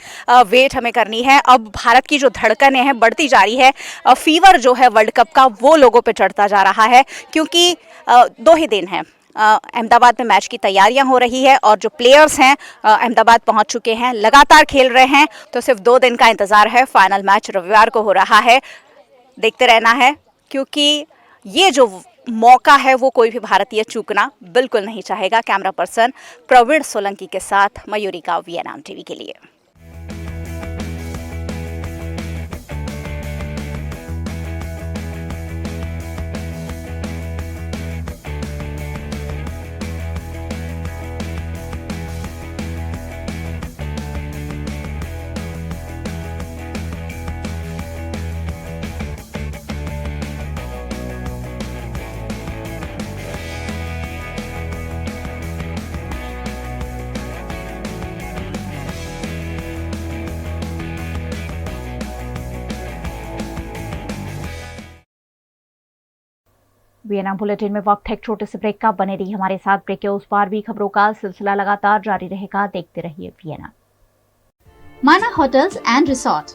वेट हमें करनी है। अब भारत की जो धड़कनें हैं बढ़ती जा रही है, फीवर जो है वर्ल्ड कप का वो लोगों पे चढ़ता जा रहा है, क्योंकि 2 ही दिन हैं। अहमदाबाद में मैच की तैयारियां हो रही है और जो प्लेयर्स हैं अहमदाबाद पहुंच चुके हैं, लगातार खेल रहे हैं, तो सिर्फ 2 दिन का इंतज़ार है। फाइनल मैच रविवार को हो रहा है, देखते रहना है, क्योंकि ये जो मौका है वो कोई भी भारतीय चूकना बिल्कुल नहीं चाहेगा। कैमरा पर्सन प्रवीण सोलंकी के साथ मयूरी का वीएनआर टीवी के लिए। वीएनआर बुलेटिन में वक्त है एक छोटे से ब्रेक का। बने रहिए हमारे साथ, ब्रेक के उस पार भी खबरों का सिलसिला लगातार जारी रहेगा, देखते रहिए वीएनआर। माना होटल्स एंड रिसोर्ट,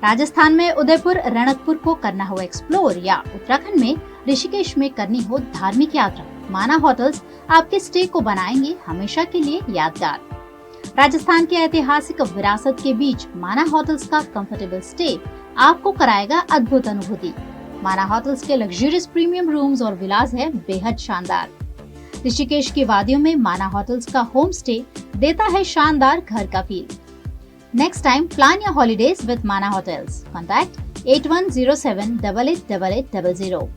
राजस्थान में उदयपुर रणकपुर को करना हो एक्सप्लोर या उत्तराखंड में ऋषिकेश में करनी हो धार्मिक यात्रा, माना होटल्स आपके स्टे को बनाएंगे हमेशा के लिए यादगार। राजस्थान के ऐतिहासिक विरासत के बीच माना होटल्स का कंफर्टेबल स्टे आपको कराएगा अद्भुत अनुभूति। माना होटल्स के लग्जरियस प्रीमियम रूम्स और विलास है बेहद शानदार। ऋषिकेश की वादियों में माना होटल्स का होम स्टे देता है शानदार घर का feel. Next time plan your holidays with माना होटल्स। कॉन्टैक्ट 8107888800।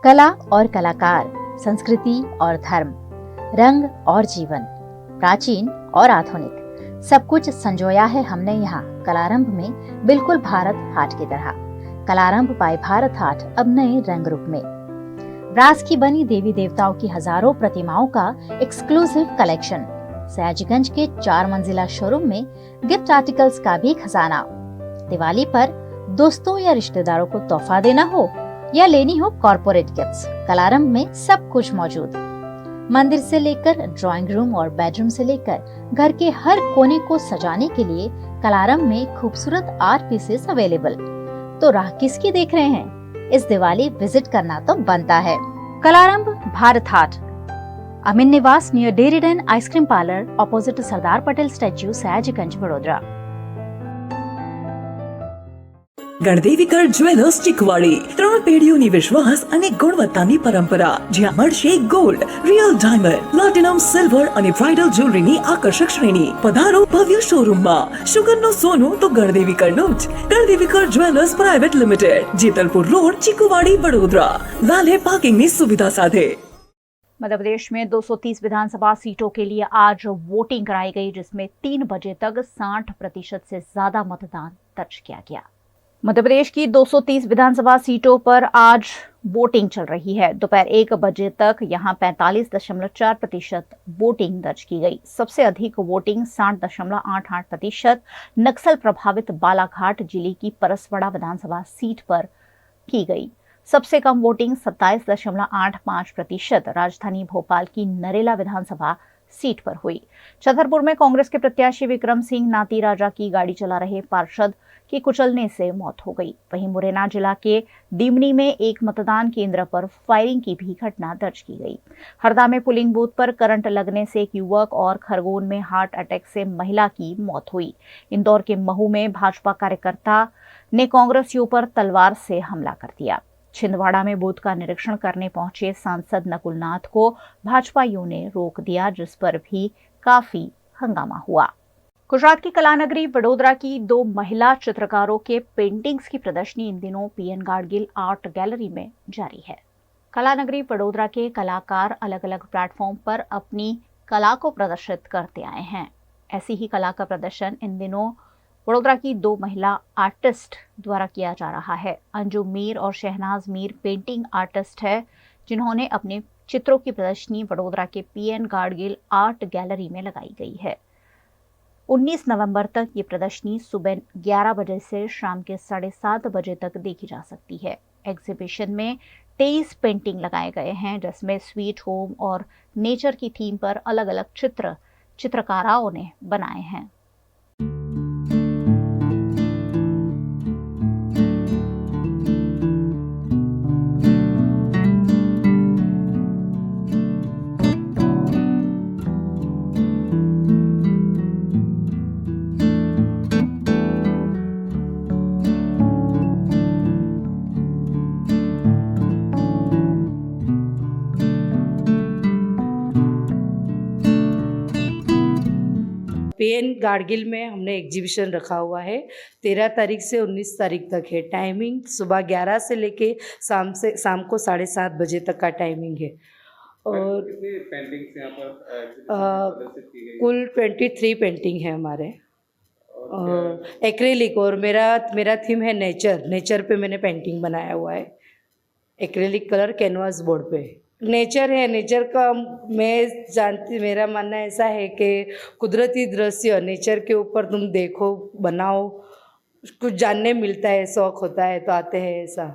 कला और कलाकार, संस्कृति और धर्म, रंग और जीवन, प्राचीन और आधुनिक सब कुछ संजोया है हमने यहाँ कलारंभ में, बिल्कुल भारत हाट की तरह। कलारंभ पाए भारत हाट अब नए रंग रूप में। ब्रास की बनी देवी देवताओं की हजारों प्रतिमाओं का एक्सक्लूसिव कलेक्शन। सयाजीगंज के 4 मंजिला शोरूम में गिफ्ट आर्टिकल्स का भी खजाना। दिवाली पर दोस्तों या रिश्तेदारों को तोहफा देना हो या लेनी हो कॉर्पोरेट गिफ्ट्स, कलारंभ में सब कुछ मौजूद। मंदिर से लेकर ड्राइंग रूम और बेडरूम से लेकर घर के हर कोने को सजाने के लिए कलारंभ में खूबसूरत आर्ट पीसेस अवेलेबल। तो राह किसकी देख रहे हैं? इस दिवाली विजिट करना तो बनता है। कलारंभ भारत हाट, अमीन निवास near डेरिडन ice cream parlour, opposite Sardar Patel statue, Sayajiganj, Vadodara. ગણદેવીકર jewellers ચીકવાડી 3 પેઢીઓની વિશ્વાસ અને ગુણવત્તાની પરંપરા, જ્યાં મળશે gold, real diamond, platinum, silver અને બ્રાઇડલ જ્વેલરીની આકર્ષક શ્રેણી। પધારો ભવ્ય શોરૂમમાં। શુગરનો સોનું તો ગણદેવીકરનું જ। Ganadevikar jewellers private limited, Jetalpur road, Chikuwadi, Vadodara. વાલે પાર્કિંગની સુવિધા સાથે। मध्य प्रदेश में 230 विधानसभा सीटों के लिए आज वोटिंग कराई गई, जिसमें 3 बजे तक 60% से ज्यादा मतदान दर्ज किया गया। मध्य प्रदेश की 230 विधानसभा सीटों पर आज वोटिंग चल रही है। दोपहर 1 बजे तक यहां 45.4% वोटिंग दर्ज की गई। सबसे अधिक वोटिंग 60.88% नक्सल प्रभावित बालाघाट जिले की परसवाड़ा विधानसभा सीट पर की गई। सबसे कम वोटिंग 27.85% राजधानी भोपाल की नरेला विधानसभा सीट पर हुई। छतरपुर में कांग्रेस के प्रत्याशी विक्रम सिंह नाती राजा की गाड़ी चला रहे पार्षद की कुचलने से मौत हो गई। वहीं मुरैना जिला के डिमनी में एक मतदान केंद्र पर फायरिंग की भी घटना दर्ज की गई। हरदा में पोलिंग बूथ पर करंट लगने से एक युवक और खरगोन में हार्ट अटैक से महिला की मौत हुई। इंदौर के महू में भाजपा कार्यकर्ता ने कांग्रेसियों पर तलवार से हमला कर दिया। छिंदवाड़ा में बूथ का निरीक्षण करने पहुंचे सांसद नकुल नाथ को भाजपाइयों ने रोक दिया, जिस पर भी काफी हंगामा हुआ। गुजरात की कलानगरी वडोदरा की 2 महिला चित्रकारों के पेंटिंग्स की प्रदर्शनी इन दिनों पीएन गाडगिल आर्ट गैलरी में जारी है। कलानगरी वडोदरा के कलाकार अलग अलग प्लेटफॉर्म पर अपनी कला को प्रदर्शित करते आए हैं। ऐसी ही कला का प्रदर्शन इन दिनों वडोदरा की 2 महिला आर्टिस्ट द्वारा किया जा रहा है। अंजू मीर और शहनाज मीर पेंटिंग आर्टिस्ट है, जिन्होंने अपने चित्रों की प्रदर्शनी वडोदरा के पीएन गाडगिल आर्ट गैलरी में लगाई गई है। 19 नवंबर तक ये प्रदर्शनी सुबह 11 बजे से शाम के 7:30 बजे तक देखी जा सकती है। एग्जीबिशन में 23 पेंटिंग लगाए गए हैं, जिसमें स्वीट होम और नेचर की थीम पर अलग अलग चित्र चित्रकारों ने बनाए हैं। पीएन गाडगिल में हमने एग्जीबिशन रखा हुआ है। 13 तारीख से 19 तारीख तक है। टाइमिंग सुबह 11 से लेके शाम को 7:30 बजे तक का टाइमिंग है। और कितनी पेंटिंग्स यहाँ पर कुल 23 पेंटिंग है हमारे। एक्रेलिक और मेरा थीम है नेचर पे मैंने पेंटिंग बनाया हुआ है। एक्रेलिक कलर कैनवास बोर्ड पे नेचर है। नेचर का मैं जानती, मेरा मानना ऐसा है कि कुदरती दृश्य नेचर के ऊपर तुम देखो, बनाओ, कुछ जानने मिलता है, शौक होता है तो आते हैं। ऐसा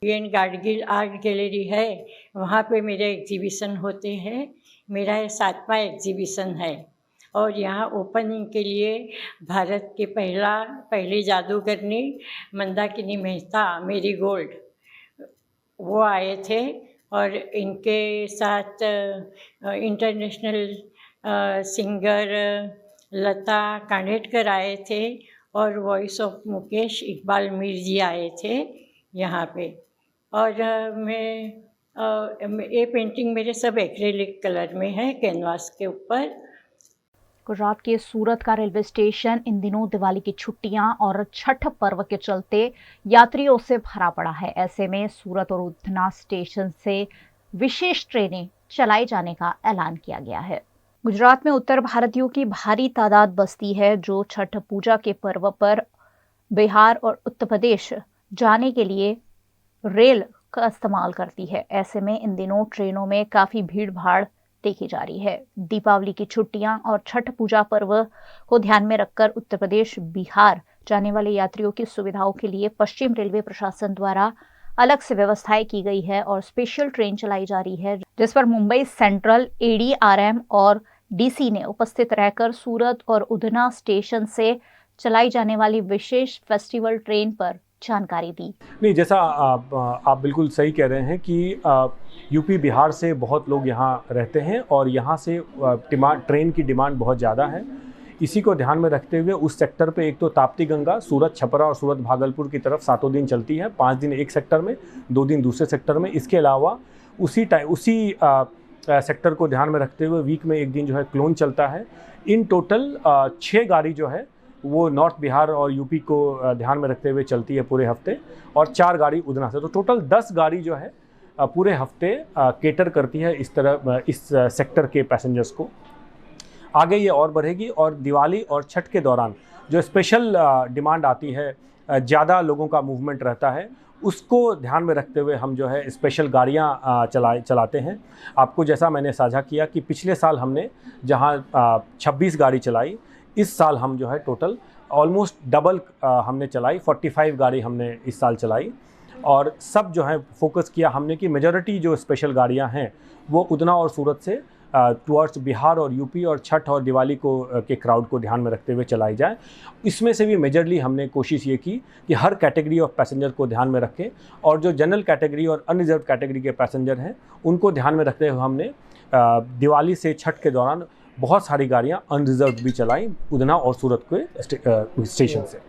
पीएन गाडगिल आर्ट गैलरी है, वहाँ पे मेरे एग्जीबिशन होते हैं। मेरा ये 7वां एग्जीबिशन है और यहाँ ओपनिंग के लिए भारत के पहली जादूगरनी मंदाकिनी मेहता मेरी गोल्ड वो आए थे और इनके साथ इंटरनेशनल सिंगर लता कानेटकर आए थे और वॉइस ऑफ मुकेश इकबाल मीर जी आए थे यहाँ पे। और ये पेंटिंग मेरे सब एक्रेलिक कलर में है, कैनवास के ऊपर। गुजरात के सूरत का रेलवे स्टेशन इन दिनों दिवाली की छुट्टियां और छठ पर्व के चलते यात्रियों से भरा पड़ा है। ऐसे में सूरत और उधना स्टेशन से विशेष ट्रेनें चलाए जाने का ऐलान किया गया है। गुजरात में उत्तर भारतीयों की भारी तादाद बसती है जो छठ पूजा के पर्व पर बिहार और उत्तर प्रदेश जाने के लिए रेल का इस्तेमाल करती है। ऐसे में इन दिनों ट्रेनों में काफी भीड़ भाड़ देखी जा रही है। दीपावली की छुट्टियां और छठ पूजा पर्व को ध्यान में रखकर उत्तर प्रदेश बिहार जाने वाले यात्रियों की सुविधाओं के लिए पश्चिम रेलवे प्रशासन द्वारा अलग से व्यवस्थाएं की गई है और स्पेशल ट्रेन चलाई जा रही है, जिस पर मुंबई सेंट्रल, ADRM और DC ने उपस्थित रहकर सूरत और उधना स्टेशन से चलाई जाने वाली विशेष फेस्टिवल ट्रेन पर जानकारी दी। नहीं, जैसा आप बिल्कुल सही कह रहे हैं कि यूपी बिहार से बहुत लोग यहाँ रहते हैं और यहाँ से ट्रेन की डिमांड बहुत ज़्यादा है। इसी को ध्यान में रखते हुए उस सेक्टर पे एक तो ताप्ती गंगा सूरत छपरा और सूरत भागलपुर की तरफ 7 दिन चलती है, 5 दिन एक सेक्टर में, 2 दिन दूसरे सेक्टर में। इसके अलावा उसी सेक्टर को ध्यान में रखते हुए वीक में एक दिन जो है क्लोन चलता है। इन टोटल 6 गाड़ी जो है वो नॉर्थ बिहार और यूपी को ध्यान में रखते हुए चलती है पूरे हफ्ते, और 4 गाड़ी उधना से। तो टोटल 10 गाड़ी जो है पूरे हफ्ते केटर करती है इस सेक्टर के पैसेंजर्स को। आगे ये और बढ़ेगी और दिवाली और छठ के दौरान जो स्पेशल डिमांड आती है, ज़्यादा लोगों का मूवमेंट रहता है, उसको ध्यान में रखते हुए हम जो है स्पेशल गाड़ियाँ चलाते हैं। आपको जैसा मैंने साझा किया कि पिछले साल हमने जहाँ 26 गाड़ी चलाई, इस साल हम जो है टोटल ऑलमोस्ट डबल हमने चलाई, 45 गाड़ी हमने इस साल चलाई। और सब जो है फोकस किया हमने कि मेजॉरिटी जो स्पेशल गाड़ियां हैं वो उधना और सूरत से टुवर्ड्स बिहार और यूपी और छठ और दिवाली के क्राउड को ध्यान में रखते हुए चलाई जाए। इसमें से भी मेजरली हमने कोशिश ये की कि हर कैटेगरी ऑफ पैसेंजर को ध्यान में रखें, और जो जनरल कैटेगरी और अनरिजर्व कैटेगरी के पैसेंजर हैं उनको ध्यान में रखते हुए हमने दिवाली से छठ के दौरान बहुत सारी गाड़ियाँ अनरिजर्व भी चलाई उधना और सूरत के स्टेशन से।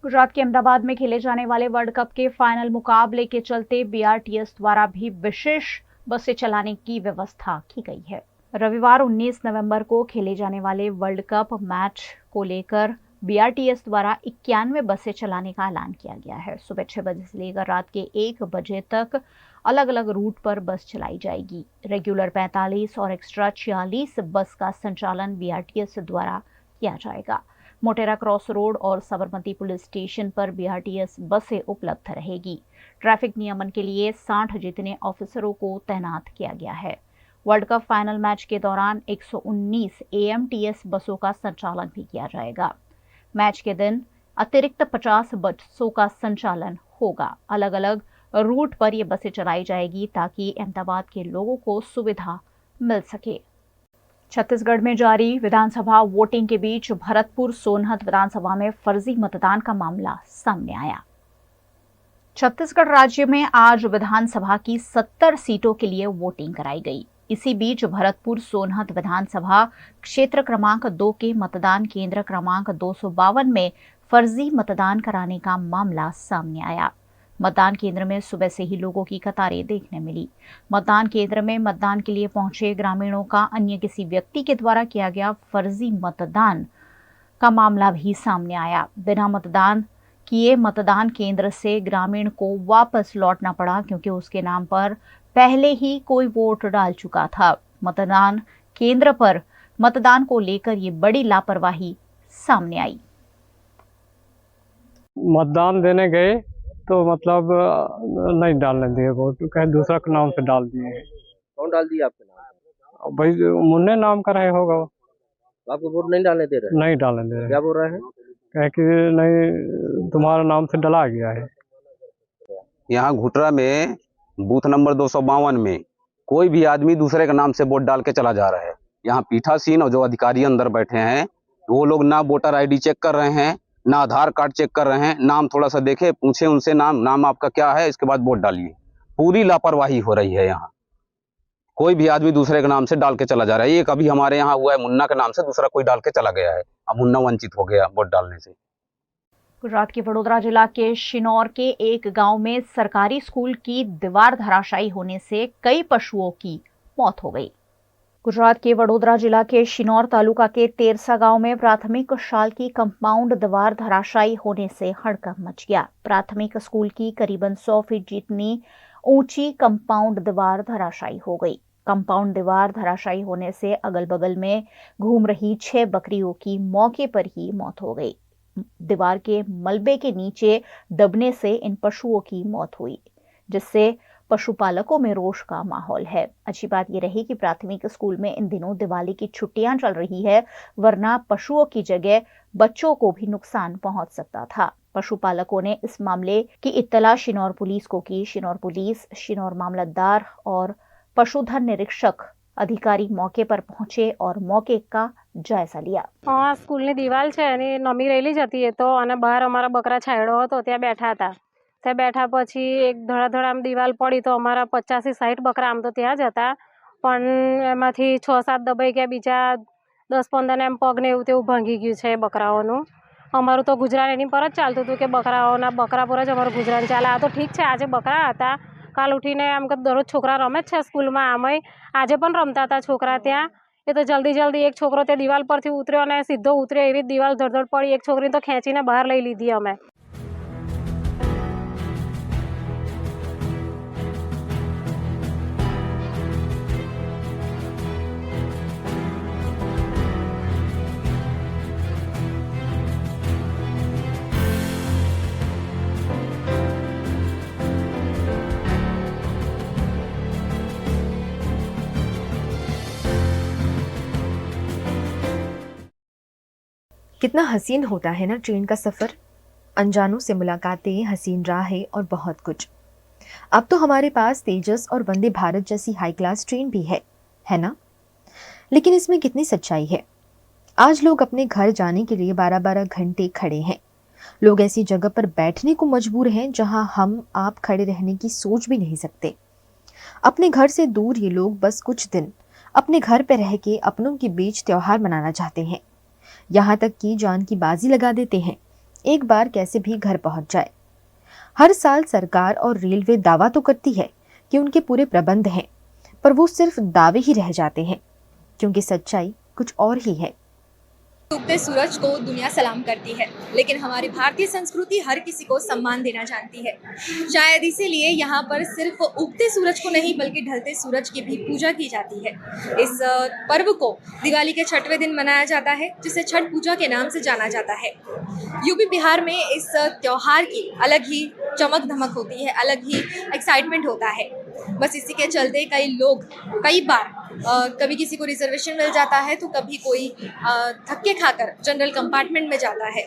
गुजरात के अहमदाबाद में खेले जाने वाले वर्ल्ड कप के फाइनल मुकाबले के चलते BRTS द्वारा भी विशेष बसें चलाने की व्यवस्था की गई है। रविवार 19 नवंबर को खेले जाने वाले वर्ल्ड कप मैच को लेकर BRTS द्वारा 91 बसें चलाने का ऐलान किया गया है। सुबह 6 बजे से लेकर रात के 1 बजे तक अलग अलग रूट पर बस चलाई जाएगी। रेगुलर 45 और एक्स्ट्रा 46 बस का संचालन BRTS द्वारा किया जाएगा। मोटेरा क्रॉस रोड और साबरमती पुलिस स्टेशन पर BRTS बसें उपलब्ध रहेगी। ट्रैफिक नियमन के लिए 60 जितने ऑफिसरों को तैनात किया गया है। वर्ल्ड कप फाइनल मैच के दौरान 119 AMTS बसों का संचालन भी किया जाएगा। मैच के दिन अतिरिक्त 50 बसों का संचालन होगा। अलग अलग रूट पर ये बसें चलाई जाएगी ताकि अहमदाबाद के लोगों को सुविधा मिल सके। छत्तीसगढ़ में जारी विधानसभा वोटिंग के बीच भरतपुर सोनहत विधानसभा में फर्जी मतदान का मामला सामने आया। छत्तीसगढ़ राज्य में आज विधानसभा की 70 सीटों के लिए वोटिंग कराई गई। इसी बीच भरतपुर सोनहत विधानसभा क्षेत्र क्रमांक 2 के मतदान केंद्र क्रमांक 252 में फर्जी मतदान कराने का मामला सामने आया। मतदान केंद्र में सुबह से ही लोगों की कतारें देखने मिली। मतदान केंद्र में मतदान के लिए पहुंचे ग्रामीणों का अन्य किसी व्यक्ति के द्वारा किया गया फर्जी मतदान का मामला भी सामने आया। बिना मतदान किए मतदान केंद्र से ग्रामीण को वापस लौटना पड़ा क्योंकि उसके नाम पर पहले ही कोई वोट डाल चुका था। मतदान केंद्र पर मतदान को लेकर ये बड़ी लापरवाही सामने आई। मतदान देने गए तो मतलब नहीं डालने दिए वोट, कहीं दूसरा के नाम से डाल दिए। कौन डाल दिया आपके नाम? भाई मुन्ने नाम का रहे होगा, आपको वोट नहीं डालने दे रहे? नहीं डालने दे रहे। क्या बोल रहे हैं? कहे कि नहीं तुम्हारा नाम से डला गया है। यहाँ घुटरा में बूथ नंबर 252 में कोई भी आदमी दूसरे के नाम से वोट डाल के चला जा रहा है। यहाँ पीठासीन और जो अधिकारी अंदर बैठे हैं वो लोग ना वोटर ID चेक कर रहे हैं, ना आधार कार्ड चेक कर रहे हैं। नाम थोड़ा सा देखे, पूछे उनसे नाम आपका क्या है, इसके बाद वोट डालिए। पूरी लापरवाही हो रही है यहाँ। कोई भी आदमी दूसरे के नाम से डाल के चला जा रहा है। ये कभी हमारे यहाँ हुआ है, मुन्ना के नाम से दूसरा कोई डाल के चला गया है, अब मुन्ना वंचित हो गया वोट डालने से। गुजरात के वडोदरा जिला के शिनौर के एक गांव में सरकारी स्कूल की दीवार धराशायी होने से कई पशुओं की मौत हो गई। गुजरात के वडोदरा जिला के शिनौर तालुका के तेरसा गांव में प्राथमिक शाला की कंपाउंड दीवार धराशायी होने से हड़कंप मच गया। प्राथमिक स्कूल की करीबन 100 फीट जितनी ऊंची कंपाउंड दीवार धराशायी हो गई। कंपाउंड दीवार धराशायी होने से अगल बगल में घूम रही 6 बकरियों की मौके पर ही मौत हो गई। दीवार के मलबे के नीचे दबने से इन पशुओं की मौत हुई, जिससे पशुपालकों में रोष का माहौल है। अच्छी बात यह रही कि प्राथमिक स्कूल में इन दिनों दिवाली की छुट्टियां चल रही है, वरना पशुओं की जगह बच्चों को भी नुकसान पहुंच सकता था। पशुपालकों ने इस मामले की इत्तला शिनौर पुलिस को की। शिनौर पुलिस, शिनौर मामलतदार और पशुधन निरीक्षक अधिकारी मौके पर पहुंचे और मौके का જાયઝા लिया। સ્કૂલની દિવાલ છે અને નમી રહેલી જ હતી એ તો, અને બહાર અમારા બકરા છાંયડો હતો ત્યાં બેઠા હતા। ત્યાં બેઠા પછી એક ધડાધડ આમ દિવાલ પડી તો અમારા 50-60 બકરા આમ તો ત્યાં જ હતા, પણ એમાંથી 6-7 દબાઈ ગયા, બીજા 10-15 ને એમ પગ ને એવું તેવું ભાંગી ગયું છે બકરાઓનું। અમારું તો ગુજરાન એની પર જ ચાલતું હતું કે બકરા પર જ અમારું ગુજરાન ચાલે। આ તો ઠીક છે, આજે બકરા હતા, કાલ ઉઠીને આમ કે દરરોજ છોકરા રમે જ છે સ્કૂલમાં, આમાંય આજે પણ રમતા હતા છોકરા ત્યાં। એ તો જલ્દી એક છોકરો તે દિવાલ પરથી ઉતર્યો અને સીધો ઉતર્યો, એવી દિવાલ ધડધડ પડી, એક છોકરીને તો ખેંચીને બહાર લઈ લીધી અમે। कितना हसीन होता है ना ट्रेन का सफ़र, अनजानों से मुलाकातें, हसीन राहें और बहुत कुछ। अब तो हमारे पास तेजस और वंदे भारत जैसी हाई क्लास ट्रेन भी है ना? लेकिन इसमें कितनी सच्चाई है। आज लोग अपने घर जाने के लिए 12-12 घंटे खड़े हैं। लोग ऐसी जगह पर बैठने को मजबूर हैं जहां हम आप खड़े रहने की सोच भी नहीं सकते। अपने घर से दूर ये लोग बस कुछ दिन अपने घर पर रह के अपनों के बीच त्योहार मनाना चाहते हैं। यहाँ तक कि जान की बाजी लगा देते हैं, एक बार कैसे भी घर पहुंच जाए। हर साल सरकार और रेलवे दावा तो करती है कि उनके पूरे प्रबंध हैं, पर वो सिर्फ दावे ही रह जाते हैं, क्योंकि सच्चाई कुछ और ही है। उगते सूरज को दुनिया सलाम करती है, लेकिन हमारी भारतीय संस्कृति हर किसी को सम्मान देना जानती है। शायद इसीलिए यहाँ पर सिर्फ उगते सूरज को नहीं बल्कि ढलते सूरज की भी पूजा की जाती है। इस पर्व को दिवाली के 6वें दिन मनाया जाता है, जिसे छठ पूजा के नाम से जाना जाता है। यूपी बिहार में इस त्योहार की अलग ही चमक धमक होती है, अलग ही एक्साइटमेंट होता है। बस इसी के चलते कई लोग कई बार कभी किसी को रिजर्वेशन मिल जाता है तो कभी कोई धक्के खाकर जनरल कंपार्टमेंट में जाता है।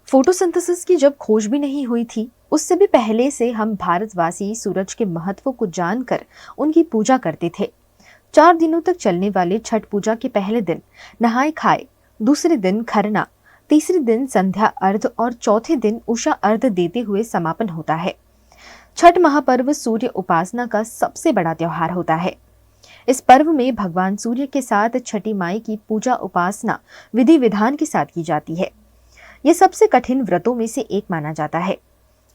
फोटोसिंथेसिस की जब खोज भी नहीं हुई थी, उससे भी पहले से हम भारतवासी सूरज के महत्व को जानकर उनकी पूजा करते थे। 4 दिनों तक चलने वाले छठ पूजा के पहले दिन नहाए खाए, दूसरे दिन खरना, तीसरे दिन संध्या अर्घ और चौथे दिन उषा अर्घ देते हुए समापन होता है। छठ महापर्व सूर्य उपासना का सबसे बड़ा त्योहार होता है। इस पर्व में भगवान सूर्य के साथ छठी माई की पूजा उपासना विधि विधान के साथ की जाती है। यह सबसे कठिन व्रतों में से एक माना जाता है।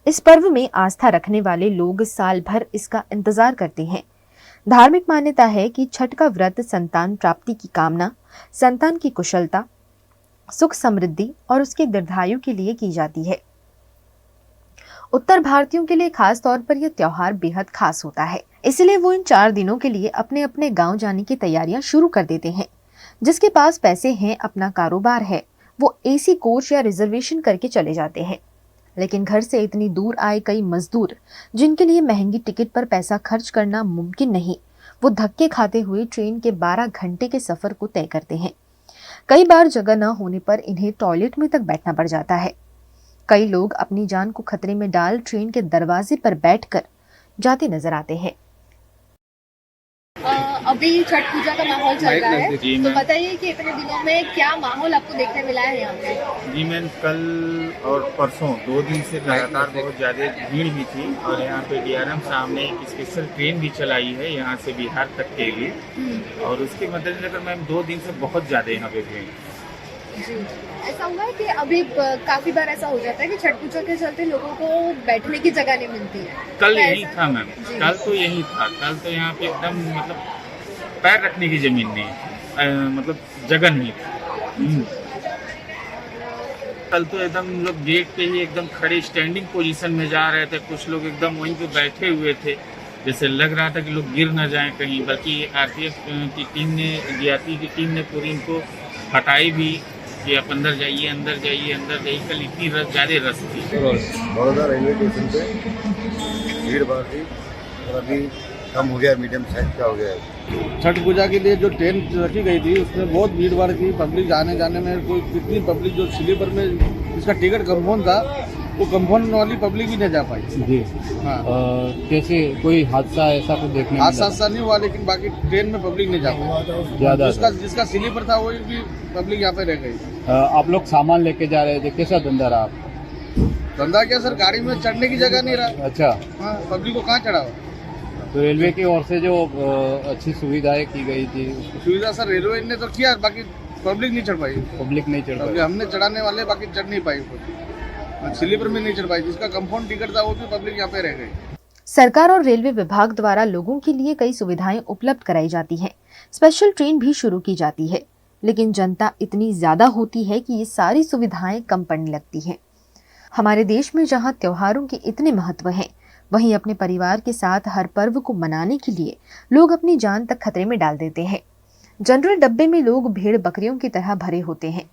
इस पर्व में आस्था रखने वाले लोग साल भर इसका इंतजार करते हैं। धार्मिक मान्यता है कि छठ का व्रत संतान प्राप्ति की कामना, संतान की कुशलता, सुख समृद्धि और उसके दीर्घायु के लिए की जाती है। उत्तर भारतीयों के लिए खास तौर पर यह त्योहार बेहद खास होता है, इसलिए वो इन 4 दिनों के लिए अपने अपने गांव जाने की तैयारियां शुरू कर देते हैं। जिसके पास पैसे हैं, अपना कारोबार है, वो एसी कोच या रिजर्वेशन करके चले जाते हैं। लेकिन घर से इतनी दूर आए कई मजदूर, जिनके लिए महंगी टिकट पर पैसा खर्च करना मुमकिन नहीं, वो धक्के खाते हुए ट्रेन के 12 घंटे के सफर को तय करते हैं। कई बार जगह न होने पर इन्हें टॉयलेट में तक बैठना पड़ जाता है। कई लोग अपनी जान को खतरे में डाल ट्रेन के दरवाजे पर बैठकर जाते नजर आते हैं। अभी छठ पूजा का माहौल चल रहा है, तो बताइए कि इतने दिनों में क्या माहौल आपको देखने मिला है यहाँ पे? जी मैम, कल और परसों 2 दिन से लगातार बहुत ज़्यादा भीड़ भी थी और यहाँ पे DRM साहब ने एक स्पेशल ट्रेन भी चलाई है यहाँ से बिहार तक के लिए, और उसके मद्देनजर मैम 2 दिन से बहुत ज़्यादा यहाँ पे भीड़। जी, ऐसा हुआ है कि अभी काफी बार ऐसा हो जाता है कि छठ पूजा के चलते लोगों को बैठने की जगह नहीं मिलती है। कल यही था मैम, कल तो यही था। कल तो यहाँ पे एकदम मतलब पैर रखने की जमीन नहीं, मतलब जगह नहीं थी। कल तो एकदम लोग गेट पे ही एकदम खड़े स्टैंडिंग पोजीशन में जा रहे थे, कुछ लोग एकदम वहीं पे बैठे हुए थे। जैसे लग रहा था कि लोग गिर न जाएं कहीं, बल्कि आरपीएफ की टीम ने, डीआरटी की टीम ने पूरी इनको हटाई भी कि आप अंदर जाइए, अंदर जाइए, अंदर जाइए। कल इतनी ज़्यादा रश थी। बड़ौदा रेलवे स्टेशन पे भीड़ भाड़ थी और अभी कम हो गया, मीडियम साइज का हो गया है। छठ पूजा के लिए जो ट्रेन रखी गई थी उसमें बहुत भीड़ भाड़ थी, पब्लिक आने जाने में कोई कितनी पब्लिक जो स्लीपर में जिसका टिकट कंफर्म था वो कंफर्म वाली पब्लिक भी नहीं जा पाई जी। हाँ। कैसे कोई हादसा ऐसा कुछ देखने में हादसा नहीं हुआ, लेकिन बाकी ट्रेन में पब्लिक नहीं जा पाई ज्यादा। जिसका स्लीपर था वही भी पब्लिक यहाँ पे रह गई। आप लोग सामान लेके जा रहे थे, कैसा धंधा रहा आपका? धंधा क्या सर, गाड़ी में चढ़ने की जगह नहीं रहा। अच्छा। हाँ, पब्लिक को कहाँ चढ़ाओ। तो रेलवे की ओर से जो अच्छी सुविधाएं की गई थी, सुविधा सर रेलवे ने तो किया, बाकी पब्लिक नहीं चढ़ पाई। पब्लिक नहीं चढ़ पाई। हमने चढ़ाने वाले बाकी चढ़ नहीं पाई, स्लीपर में नहीं चढ़ पाई। जिसका कंफर्म टिकट था वो भी पब्लिक यहाँ पे रह गई। सरकार और रेलवे विभाग द्वारा लोगों के लिए कई सुविधाएं उपलब्ध कराई जाती हैं। स्पेशल ट्रेन भी शुरू की जाती है, लेकिन जनता इतनी ज्यादा होती है कि ये सारी सुविधाएं कम पड़ने लगती हैं। हमारे देश में जहां त्योहारों के इतने महत्व हैं, वहीं अपने परिवार के साथ हर पर्व को मनाने के लिए लोग अपनी जान तक खतरे में डाल देते हैं। जनरल डब्बे में लोग भेड़ बकरियों की तरह भरे होते हैं।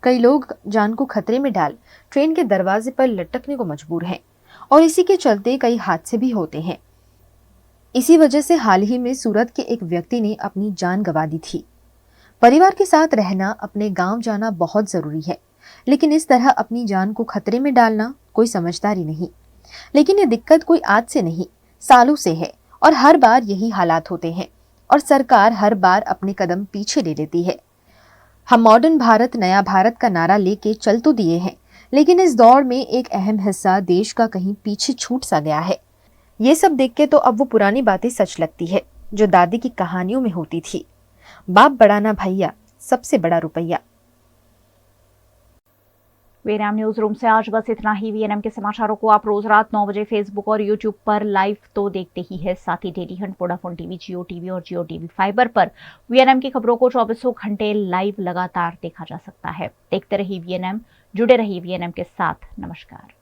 कई लोग जान को खतरे में डाल ट्रेन के दरवाजे पर लटकने को मजबूर हैं और इसी के चलते कई हादसे भी होते हैं। इसी वजह से हाल ही में सूरत के एक व्यक्ति ने अपनी जान गंवा दी थी। परिवार के साथ रहना, अपने गांव जाना बहुत जरूरी है, लेकिन इस तरह अपनी जान को खतरे में डालना कोई समझदारी नहीं। लेकिन ये दिक्कत कोई आज से नहीं, सालों से है और हर बार यही हालात होते हैं और सरकार हर बार अपने कदम पीछे ले लेती है। हम मॉडर्न भारत, नया भारत का नारा लेके चल तो दिए हैं, लेकिन इस दौड़ में एक अहम हिस्सा देश का कहीं पीछे छूट सा गया है। ये सब देख के तो अब वो पुरानी बातें सच लगती है जो दादी की कहानियों में होती थी। बाप बड़ा ना भैया, सबसे बड़ा रुपया। वीएनएम न्यूज रूम से आज बस इतना ही। वीएनएम के समाचारों को आप रोज रात 9 बजे फेसबुक और यूट्यूब पर लाइव तो देखते ही है, साथ ही डेली हंट, वोडाफोन टीवी, जियो टीवी और जियो टीवी फाइबर पर वीएनएम की खबरों को 24 घंटे लाइव लगातार देखा जा सकता है। देखते रहिए वीएनएम, जुड़े रहिए वीएनएम के साथ। नमस्कार।